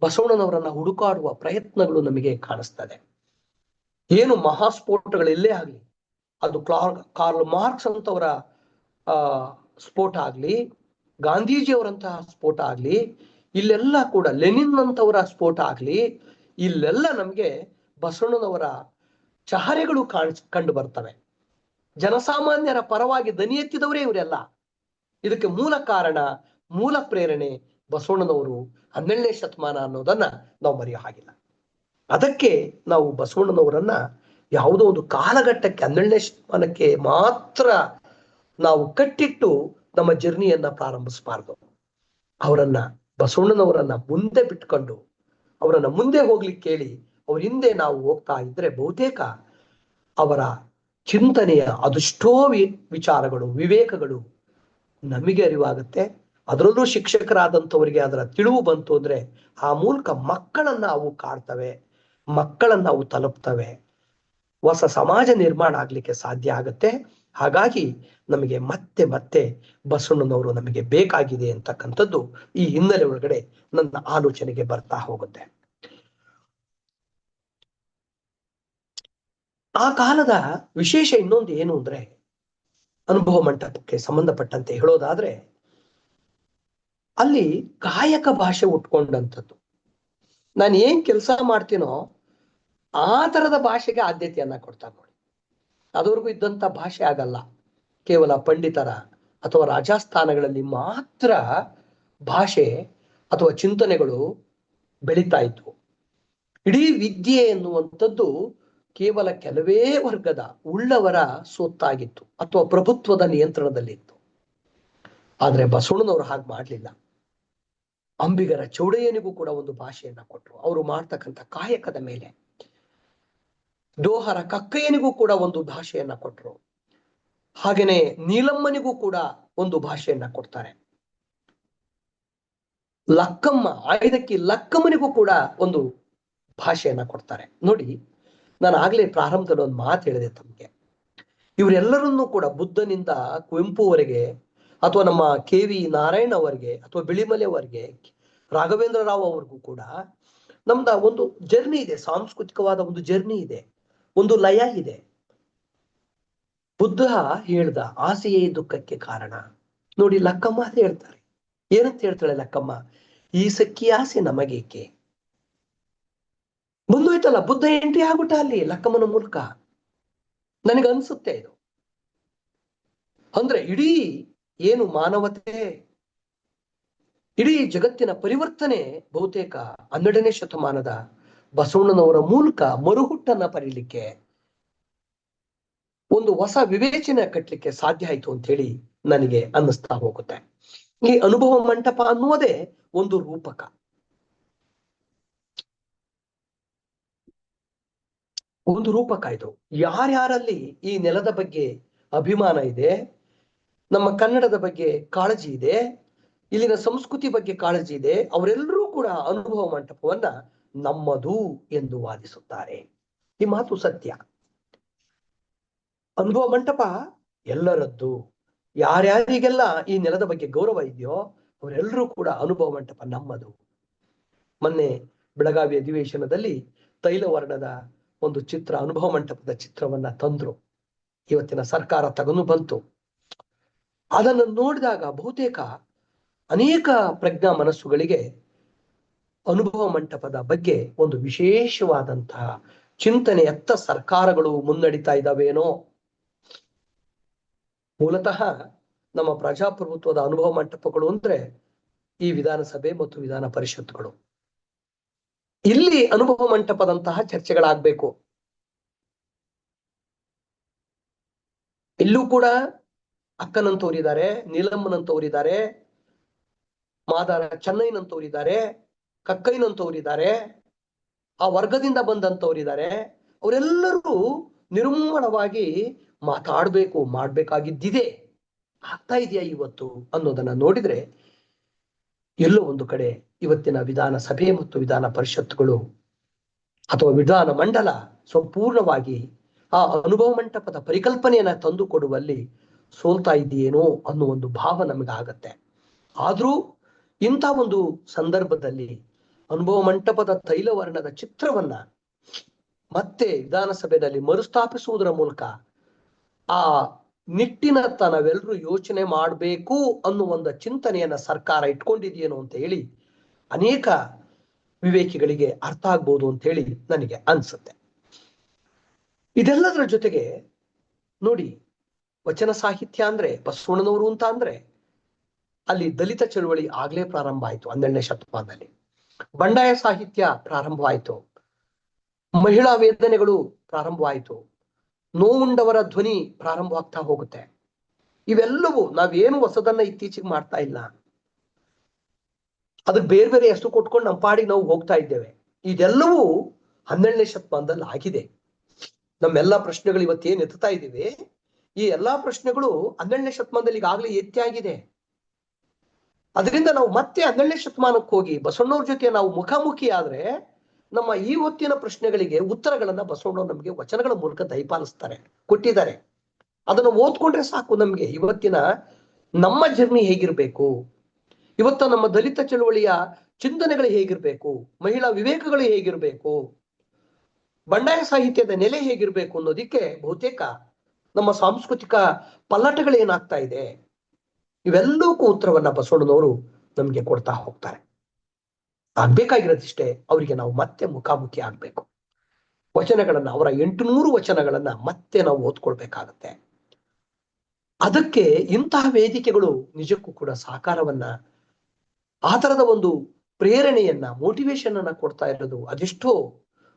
Speaker 4: ಬಸವಣ್ಣನವರನ್ನ ಹುಡುಕಾಡುವ ಪ್ರಯತ್ನಗಳು ನಮಗೆ ಕಾಣಿಸ್ತದೆ. ಏನು ಮಹಾಸ್ಫೋಟಗಳೆಲ್ಲೇ ಆಗ್ಲಿ, ಅದು ಕಾರ್ಲ್ ಮಾರ್ಕ್ಸ್ ಅಂತವರ ಸ್ಫೋಟ ಆಗ್ಲಿ, ಗಾಂಧೀಜಿಯವರಂತಹ ಸ್ಫೋಟ ಆಗ್ಲಿ, ಇಲ್ಲೆಲ್ಲ ಕೂಡ ಲೆನಿನ್ ಅಂತವರ ಸ್ಫೋಟ ಆಗ್ಲಿ, ಇಲ್ಲೆಲ್ಲ ನಮ್ಗೆ ಬಸವಣ್ಣನವರ ಚಹರೆಗಳು ಕಂಡು ಬರ್ತವೆ. ಜನಸಾಮಾನ್ಯರ ಪರವಾಗಿ ದನಿ ಎತ್ತಿದವರೇ ಇವರೆಲ್ಲ. ಇದಕ್ಕೆ ಮೂಲ ಕಾರಣ, ಮೂಲ ಪ್ರೇರಣೆ ಬಸವಣ್ಣನವರು 12ನೇ ಶತಮಾನ ಅನ್ನೋದನ್ನ ನಾವು ಮರೆಯೋ ಹಾಗಿಲ್ಲ. ಅದಕ್ಕೆ ನಾವು ಬಸವಣ್ಣನವರನ್ನ ಯಾವುದೋ ಒಂದು ಕಾಲಘಟ್ಟಕ್ಕೆ 12ನೇ ಶತಮಾನಕ್ಕೆ ಮಾತ್ರ ನಾವು ಕಟ್ಟಿಟ್ಟು ನಮ್ಮ ಜರ್ನಿಯನ್ನ ಪ್ರಾರಂಭಿಸಬಾರ್ದು. ಬಸವಣ್ಣನವರನ್ನ ಮುಂದೆ ಬಿಟ್ಕೊಂಡು ಅವರನ್ನ ಮುಂದೆ ಹೋಗ್ಲಿಕ್ಕೆ ಹೇಳಿ ಅವ್ರ ಹಿಂದೆ ನಾವು ಹೋಗ್ತಾ ಇದ್ರೆ ಬಹುತೇಕ ಅವರ ಚಿಂತನೆಯ ಅದೆಷ್ಟೋ ವಿಚಾರಗಳು, ವಿವೇಕಗಳು ನಮಗೆ ಅರಿವಾಗುತ್ತೆ. ಅದರಲ್ಲೂ ಶಿಕ್ಷಕರಾದಂಥವರಿಗೆ ಅದರ ತಿಳಿವು ಬಂತು ಅಂದ್ರೆ ಆ ಮೂಲಕ ಮಕ್ಕಳನ್ನ ಅವು ಕಾಡ್ತವೆ, ಮಕ್ಕಳನ್ನ ಅವು ತಲುಪ್ತವೆ, ಹೊಸ ಸಮಾಜ ನಿರ್ಮಾಣ ಆಗ್ಲಿಕ್ಕೆ ಸಾಧ್ಯ ಆಗತ್ತೆ. ಹಾಗಾಗಿ ನಮಗೆ ಮತ್ತೆ ಮತ್ತೆ ಬಸವಣ್ಣನವರು ನಮಗೆ ಬೇಕಾಗಿದೆ ಅಂತಕ್ಕಂಥದ್ದು ಈ ಹಿನ್ನೆಲೆ ಒಳಗಡೆ ನನ್ನ ಆಲೋಚನೆಗೆ ಬರ್ತಾ ಹೋಗುತ್ತೆ. ಆ ಕಾಲದ ವಿಶೇಷ ಇನ್ನೊಂದು ಏನು ಅಂದ್ರೆ, ಅನುಭವ ಮಂಟಪಕ್ಕೆ ಸಂಬಂಧಪಟ್ಟಂತೆ ಹೇಳೋದಾದ್ರೆ, ಅಲ್ಲಿ ಕಾಯಕ ಭಾಷೆ ಉಟ್ಕೊಂಡಂಥದ್ದು. ನಾನು ಏನ್ ಕೆಲಸ ಮಾಡ್ತೀನೋ ಆ ತರದ ಭಾಷೆಗೆ ಆದ್ಯತೆಯನ್ನ ಕೊಡ್ತಾರೆ ನೋಡಿ. ಅದುವರೆಗೂ ಇದ್ದಂತ ಭಾಷೆ ಆಗಲ್ಲ. ಕೇವಲ ಪಂಡಿತರ ಅಥವಾ ರಾಜಸ್ಥಾನಗಳಲ್ಲಿ ಮಾತ್ರ ಭಾಷೆ ಅಥವಾ ಚಿಂತನೆಗಳು ಬೆಳೀತಾ ಇದ್ವು. ಇಡೀ ವಿದ್ಯೆ ಎನ್ನುವಂಥದ್ದು ಕೇವಲ ಕೆಲವೇ ವರ್ಗದ ಉಳ್ಳವರ ಸೊತ್ತಾಗಿತ್ತು ಅಥವಾ ಪ್ರಭುತ್ವದ ನಿಯಂತ್ರಣದಲ್ಲಿತ್ತು. ಆದ್ರೆ ಬಸವಣ್ಣನವರು ಹಾಗೆ ಮಾಡ್ಲಿಲ್ಲ. ಅಂಬಿಗರ ಚೌಡಯ್ಯನಿಗೂ ಕೂಡ ಒಂದು ಭಾಷೆಯನ್ನ ಕೊಟ್ಟರು, ಅವರು ಮಾಡ್ತಕ್ಕಂಥ ಕಾಯಕದ ಮೇಲೆ. ದೋಹರ ಕಕ್ಕಯ್ಯನಿಗೂ ಕೂಡ ಒಂದು ಭಾಷೆಯನ್ನ ಕೊಟ್ಟರು. ಹಾಗೇನೆ ನೀಲಮ್ಮನಿಗೂ ಕೂಡ ಒಂದು ಭಾಷೆಯನ್ನ ಕೊಡ್ತಾರೆ. ಲಕ್ಕಮ್ಮ, ಆಯ್ದಕ್ಕಿ ಲಕ್ಕಮ್ಮನಿಗೂ ಕೂಡ ಒಂದು ಭಾಷೆಯನ್ನ ಕೊಡ್ತಾರೆ. ನೋಡಿ, ನಾನು ಆಗ್ಲೇ ಪ್ರಾರಂಭದಲ್ಲಿ ಒಂದು ಮಾತು ಹೇಳಿದೆ ತಮಗೆ. ಇವರೆಲ್ಲರನ್ನೂ ಕೂಡ ಬುದ್ಧನಿಂದ ಕುವೆಂಪುವರೆಗೆ ಅಥವಾ ನಮ್ಮ KV ನಾರಾಯಣ ಅವರಿಗೆ ಅಥವಾ ಬಿಳಿಮಲೆ ಅವರಿಗೆ, ರಾಘವೇಂದ್ರ ರಾವ್ ಅವ್ರಿಗೂ ಕೂಡ ನಮ್ದ ಒಂದು ಜರ್ನಿ ಇದೆ, ಸಾಂಸ್ಕೃತಿಕವಾದ ಒಂದು ಜರ್ನಿ ಇದೆ, ಒಂದು ಲಯ ಇದೆ. ಬುದ್ಧ ಹೇಳ್ದ ಆಸೆಯೇ ದುಃಖಕ್ಕೆ ಕಾರಣ. ನೋಡಿ, ಲಕ್ಕಮ್ಮ ಅಂತ ಹೇಳ್ತಾರೆ. ಏನಂತ ಹೇಳ್ತಾಳೆ ಲಕ್ಕಮ್ಮ? ಈ ಸಖಿ ಆಸೆ ನಮಗೇಕೆ? ಬಂದೋಯ್ತಲ್ಲ, ಬುದ್ಧ ಎಂಟ್ರಿ ಆಗ್ಬಿಟ್ಟ ಅಲ್ಲಿ ಲಕ್ಕಮ್ಮನ ಮೂಲಕ. ನನಗನ್ಸುತ್ತೆ ಇದು ಅಂದ್ರೆ ಇಡೀ ಏನು ಮಾನವತೆ, ಇಡೀ ಜಗತ್ತಿನ ಪರಿವರ್ತನೆ ಬಹುತೇಕ 12ನೇ ಶತಮಾನದ ಬಸವಣ್ಣನವರ ಮೂಲಕ ಮರುಹುಟ್ಟನ್ನ ಪರೀಲಿಕ್ಕೆ, ಒಂದು ಹೊಸ ವಿವೇಚನೆ ಕಟ್ಟಲಿಕ್ಕೆ ಸಾಧ್ಯ ಆಯ್ತು ಅಂತ ಹೇಳಿ ನನಗೆ ಅನ್ನಿಸ್ತಾ ಹೋಗುತ್ತೆ. ಈ ಅನುಭವ ಮಂಟಪ ಅನ್ನುವುದೇ ಒಂದು ರೂಪಕ. ಇದು ಯಾರ್ಯಾರಲ್ಲಿ ಈ ನೆಲದ ಬಗ್ಗೆ ಅಭಿಮಾನ ಇದೆ, ನಮ್ಮ ಕನ್ನಡದ ಬಗ್ಗೆ ಕಾಳಜಿ ಇದೆ, ಇಲ್ಲಿನ ಸಂಸ್ಕೃತಿ ಬಗ್ಗೆ ಕಾಳಜಿ ಇದೆ, ಅವರೆಲ್ಲರೂ ಕೂಡ ಅನುಭವ ಮಂಟಪವನ್ನ ನಮ್ಮದು ಎಂದು ವಾದಿಸುತ್ತಾರೆ. ಈ ಮಾತು ಸತ್ಯ. ಅನುಭವ ಮಂಟಪ ಎಲ್ಲರದ್ದು. ಯಾರ್ಯಾರಿಗೆಲ್ಲ ಈ ನೆಲದ ಬಗ್ಗೆ ಗೌರವ ಇದೆಯೋ ಅವರೆಲ್ಲರೂ ಕೂಡ ಅನುಭವ ಮಂಟಪ ನಮ್ಮದು. ಮೊನ್ನೆ ಬೆಳಗಾವಿ ಅಧಿವೇಶನದಲ್ಲಿ ತೈಲವರ್ಣದ ಒಂದು ಚಿತ್ರ, ಅನುಭವ ಮಂಟಪದ ಚಿತ್ರವನ್ನ ತಂದ್ರು. ಇವತ್ತಿನ ಸರ್ಕಾರ ತಗೊಂಡು ಬಂತು. ಅದನ್ನು ನೋಡಿದಾಗ ಬಹುತೇಕ ಅನೇಕ ಪ್ರಜ್ಞಾ ಮನಸ್ಸುಗಳಿಗೆ ಅನುಭವ ಮಂಟಪದ ಬಗ್ಗೆ ಒಂದು ವಿಶೇಷವಾದಂತಹ ಚಿಂತನೆಯತ್ತ ಸರ್ಕಾರಗಳು ಮುನ್ನಡಿತಾ ಇದ್ದಾವೇನೋ. ಮೂಲತಃ ನಮ್ಮ ಪ್ರಜಾಪ್ರಭುತ್ವದ ಅನುಭವ ಮಂಟಪಗಳು ಅಂದ್ರೆ ಈ ವಿಧಾನಸಭೆ ಮತ್ತು ವಿಧಾನ ಪರಿಷತ್ಗಳು. ಇಲ್ಲಿ ಅನುಭವ ಮಂಟಪದಂತಹ ಚರ್ಚೆಗಳಾಗಬೇಕು. ಇಲ್ಲೂ ಕೂಡ ಅಕ್ಕನಂತವರಿದ್ದಾರೆ, ನೀಲಮ್ಮನಂತವರಿದ್ದಾರೆ, ಮಾದಾರ ಚೆನ್ನೈನಂತವರಿದ್ದಾರೆ, ಕಕ್ಕೈನಂತವರಿದ್ದಾರೆ, ಆ ವರ್ಗದಿಂದ ಬಂದಂತವರಿದ್ದಾರೆ. ಅವರೆಲ್ಲರೂ ನಿರ್ಮೂಲವಾಗಿ ಮಾತಾಡ್ಬೇಕು, ಮಾಡ್ಬೇಕಾಗಿದ್ದಿದೆ. ಆಗ್ತಾ ಇದೆಯಾ ಇವತ್ತು ಅನ್ನೋದನ್ನ ನೋಡಿದ್ರೆ ಎಲ್ಲೋ ಒಂದು ಕಡೆ ಇವತ್ತಿನ ವಿಧಾನಸಭೆ ಮತ್ತು ವಿಧಾನ ಪರಿಷತ್ತುಗಳು ಅಥವಾ ವಿಧಾನ ಮಂಡಲ ಸಂಪೂರ್ಣವಾಗಿ ಆ ಅನುಭವ ಮಂಟಪದ ಪರಿಕಲ್ಪನೆಯನ್ನ ತಂದು ಕೊಡುವಲ್ಲಿ ಸೋಲ್ತಾ ಇದೆಯೇನೋ ಅನ್ನೋ ಒಂದು ಭಾವ ನಮಗಾಗತ್ತೆ. ಆದ್ರೂ ಇಂಥ ಒಂದು ಸಂದರ್ಭದಲ್ಲಿ ಅನುಭವ ಮಂಟಪದ ತೈಲವರ್ಣದ ಚಿತ್ರವನ್ನ ಮತ್ತೆ ವಿಧಾನಸಭೆಯಲ್ಲಿ ಮರುಸ್ಥಾಪಿಸುವುದರ ಮೂಲಕ ಆ ನಿಟ್ಟಿನತ್ತ ನಾವೆಲ್ಲರೂ ಯೋಚನೆ ಮಾಡಬೇಕು ಅನ್ನೋ ಒಂದು ಚಿಂತನೆಯನ್ನ ಸರ್ಕಾರ ಇಟ್ಕೊಂಡಿದೆಯೇನೋ ಅಂತ ಹೇಳಿ ಅನೇಕ ವಿವೇಕಿಗಳಿಗೆ ಅರ್ಥ ಆಗ್ಬೋದು ಅಂತ ಹೇಳಿ ನನಗೆ ಅನ್ಸುತ್ತೆ. ಇದೆಲ್ಲದರ ಜೊತೆಗೆ ನೋಡಿ, ವಚನ ಸಾಹಿತ್ಯ ಅಂದ್ರೆ ಬಸವಣ್ಣನವರು ಅಂತ ಅಂದ್ರೆ ಅಲ್ಲಿ ದಲಿತ ಚಳುವಳಿ ಆಗ್ಲೇ ಪ್ರಾರಂಭ ಆಯ್ತು 12ನೇ ಶತಮಾನದಲ್ಲಿ. ಬಂಡಾಯ ಸಾಹಿತ್ಯ ಪ್ರಾರಂಭವಾಯಿತು, ಮಹಿಳಾ ವೇದನೆಗಳು ಪ್ರಾರಂಭವಾಯಿತು, ನೋವುಂಡವರ ಧ್ವನಿ ಪ್ರಾರಂಭವಾಗ್ತಾ ಹೋಗುತ್ತೆ. ಇವೆಲ್ಲವೂ ನಾವೇನು ಹೊಸದನ್ನ ಇತ್ತೀಚೆಗೆ ಮಾಡ್ತಾ ಇಲ್ಲ, ಅದಕ್ಕೆ ಬೇರೆ ಬೇರೆ ಹೆಸರು ಕೊಟ್ಕೊಂಡು ನಮ್ಮ ಪಾಡಿಗೆ ನಾವು ಹೋಗ್ತಾ ಇದ್ದೇವೆ. ಇದೆಲ್ಲವೂ 12ನೇ ಶತಮಾನದಲ್ಲಿ ಆಗಿದೆ. ನಮ್ಮೆಲ್ಲಾ ಪ್ರಶ್ನೆಗಳು ಇವತ್ತೇನ್ ಎತ್ತಾ ಇದ್ದೀವಿ, ಈ ಎಲ್ಲಾ ಪ್ರಶ್ನೆಗಳು 12ನೇ ಶತಮಾನದಲ್ಲಿ ಈಗಾಗಲೇ ಎತ್ತಿಯಾಗಿದೆ. ಅದರಿಂದ ನಾವು ಮತ್ತೆ 12ನೇ ಶತಮಾನಕ್ಕೆ ಹೋಗಿ ಬಸವಣ್ಣವ್ರ ಜೊತೆ ನಾವು ಮುಖಾಮುಖಿ ಆದ್ರೆ ನಮ್ಮ ಈ ಹೊತ್ತಿನ ಪ್ರಶ್ನೆಗಳಿಗೆ ಉತ್ತರಗಳನ್ನ ಬಸವಣ್ಣವ್ರು ನಮಗೆ ವಚನಗಳ ಮೂಲಕ ದಯಪಾಲಿಸ್ತಾರೆ, ಕೊಟ್ಟಿದ್ದಾರೆ. ಅದನ್ನು ಓದ್ಕೊಂಡ್ರೆ ಸಾಕು ನಮ್ಗೆ ಇವತ್ತಿನ ನಮ್ಮ ಜರ್ನಿ ಹೇಗಿರ್ಬೇಕು, ಇವತ್ತ ನಮ್ಮ ದಲಿತ ಚಳುವಳಿಯ ಚಿಂತನೆಗಳು ಹೇಗಿರ್ಬೇಕು, ಮಹಿಳಾ ವಿವೇಕಗಳು ಹೇಗಿರ್ಬೇಕು, ಬಂಡಾಯ ಸಾಹಿತ್ಯದ ನೆಲೆ ಹೇಗಿರ್ಬೇಕು ಅನ್ನೋದಿಕ್ಕೆ ಬಹುತೇಕ ನಮ್ಮ ಸಾಂಸ್ಕೃತಿಕ ಪಲ್ಲಟಗಳೇನಾಗ್ತಾ ಇದೆ, ಇವೆಲ್ಲಕ್ಕೂ ಉತ್ತರವನ್ನ ಬಸವಣ್ಣನವರು ನಮ್ಗೆ ಕೊಡ್ತಾ ಹೋಗ್ತಾರೆ. ಆಗ್ಬೇಕಾಗಿರೋದಿಷ್ಟೇ, ಅವರಿಗೆ ನಾವು ಮತ್ತೆ ಮುಖಾಮುಖಿ ಆಗ್ಬೇಕು. ವಚನಗಳನ್ನ, ಅವರ 800 ವಚನಗಳನ್ನ ಮತ್ತೆ ನಾವು ಓದ್ಕೊಳ್ಬೇಕಾಗತ್ತೆ. ಅದಕ್ಕೆ ಇಂತಹ ವೇದಿಕೆಗಳು ನಿಜಕ್ಕೂ ಕೂಡ ಸಹಕಾರವನ್ನ, ಆ ತರದ ಒಂದು ಪ್ರೇರಣೆಯನ್ನ, ಮೋಟಿವೇಶನ್ ಅನ್ನ ಕೊಡ್ತಾ ಇರೋದು ಅದೆಷ್ಟೋ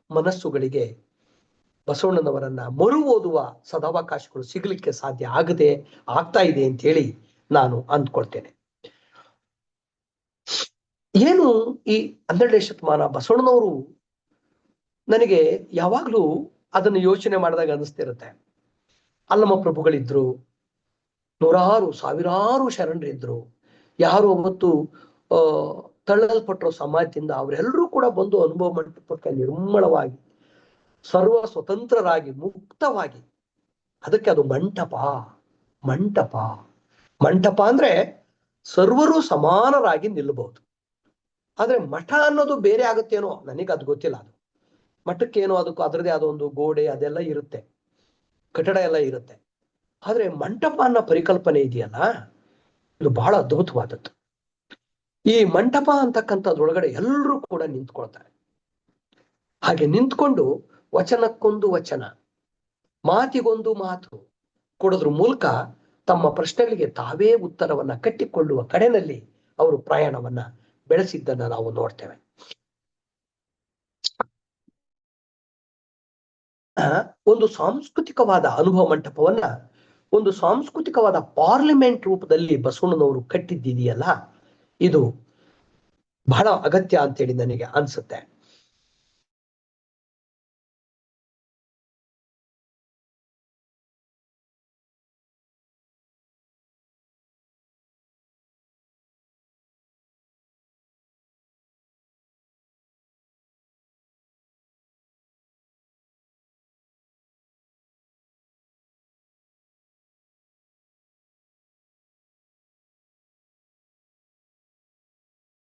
Speaker 4: ಮನಸ್ಸುಗಳಿಗೆ ಬಸವಣ್ಣನವರನ್ನ ಮರು ಓದುವ ಸದಾವಕಾಶಗಳು ಸಿಗಲಿಕ್ಕೆ ಸಾಧ್ಯ ಆಗ್ತಾ ಇದೆ ಅಂತ ಹೇಳಿ ನಾನು ಅಂದ್ಕೊಳ್ತೇನೆ. ಏನು ಈ 12ನೇ ಶತಮಾನ ಬಸವಣ್ಣನವರು ನನಗೆ ಯಾವಾಗ್ಲೂ ಅದನ್ನು ಯೋಚನೆ ಮಾಡಿದಾಗ ಅನಿಸ್ತಿರುತ್ತೆ. ಅಲ್ಲಮ ಪ್ರಭುಗಳಿದ್ರು, ನೂರಾರು ಸಾವಿರಾರು ಶರಣರಿದ್ರು, ಯಾರು ಅವತ್ತು ತಳ್ಳಲ್ಪಟ್ಟರು ಸಮಾಜದಿಂದ, ಅವರೆಲ್ಲರೂ ಕೂಡ ಬಂದು ಅನುಭವ ಮಂಟಪಕ್ಕೆ ನಿರ್ಮಲವಾಗಿ ಸರ್ವ ಸ್ವತಂತ್ರರಾಗಿ ಮುಕ್ತವಾಗಿ, ಅದಕ್ಕೆ ಅದು ಮಂಟಪ. ಮಂಟಪ ಮಂಟಪ ಅಂದ್ರೆ ಸರ್ವರು ಸಮಾನರಾಗಿ ನಿಲ್ಲಬಹುದು. ಆದ್ರೆ ಮಠ ಅನ್ನೋದು ಬೇರೆ ಆಗುತ್ತೇನೋ, ನನಗೆ ಅದು ಗೊತ್ತಿಲ್ಲ. ಅದು ಮಠಕ್ಕೇನೋ ಅದಕ್ಕೂ ಅದರದೇ ಆದ ಒಂದು ಗೋಡೆ ಅದೆಲ್ಲ ಇರುತ್ತೆ, ಕಟ್ಟಡ ಎಲ್ಲ ಇರುತ್ತೆ. ಆದ್ರೆ ಮಂಟಪ ಅನ್ನೋ ಪರಿಕಲ್ಪನೆ ಇದೆಯಲ್ಲ, ಇದು ಬಹಳ ಅದ್ಭುತವಾದದ್ದು. ಈ ಮಂಟಪ ಅಂತಕ್ಕಂಥದ್ರೊಳಗಡೆ ಎಲ್ಲರೂ ಕೂಡ ನಿಂತ್ಕೊಳ್ತಾರೆ. ಹಾಗೆ ನಿಂತ್ಕೊಂಡು ವಚನಕ್ಕೊಂದು ವಚನ, ಮಾತಿಗೊಂದು ಮಾತು ಕೊಡೋದ್ರ ಮೂಲಕ ತಮ್ಮ ಪ್ರಶ್ನೆಗಳಿಗೆ ತಾವೇ ಉತ್ತರವನ್ನ ಕಟ್ಟಿಕೊಳ್ಳುವ ಕಡೆನಲ್ಲಿ ಅವರು ಪ್ರಯಾಣವನ್ನ ಬೆಳೆಸಿದ್ದನ್ನ ನಾವು ನೋಡ್ತೇವೆ. ಒಂದು ಸಾಂಸ್ಕೃತಿಕವಾದ ಅನುಭವ ಮಂಟಪವನ್ನ ಒಂದು ಸಾಂಸ್ಕೃತಿಕವಾದ ಪಾರ್ಲಿಮೆಂಟ್ ರೂಪದಲ್ಲಿ ಬಸವಣ್ಣನವರು ಕಟ್ಟಿದ್ದಿದೆಯಲ್ಲ, ಇದು ಬಹಳ ಅಗತ್ಯ ಅಂತೇಳಿ ನನಗೆ ಅನ್ಸುತ್ತೆ.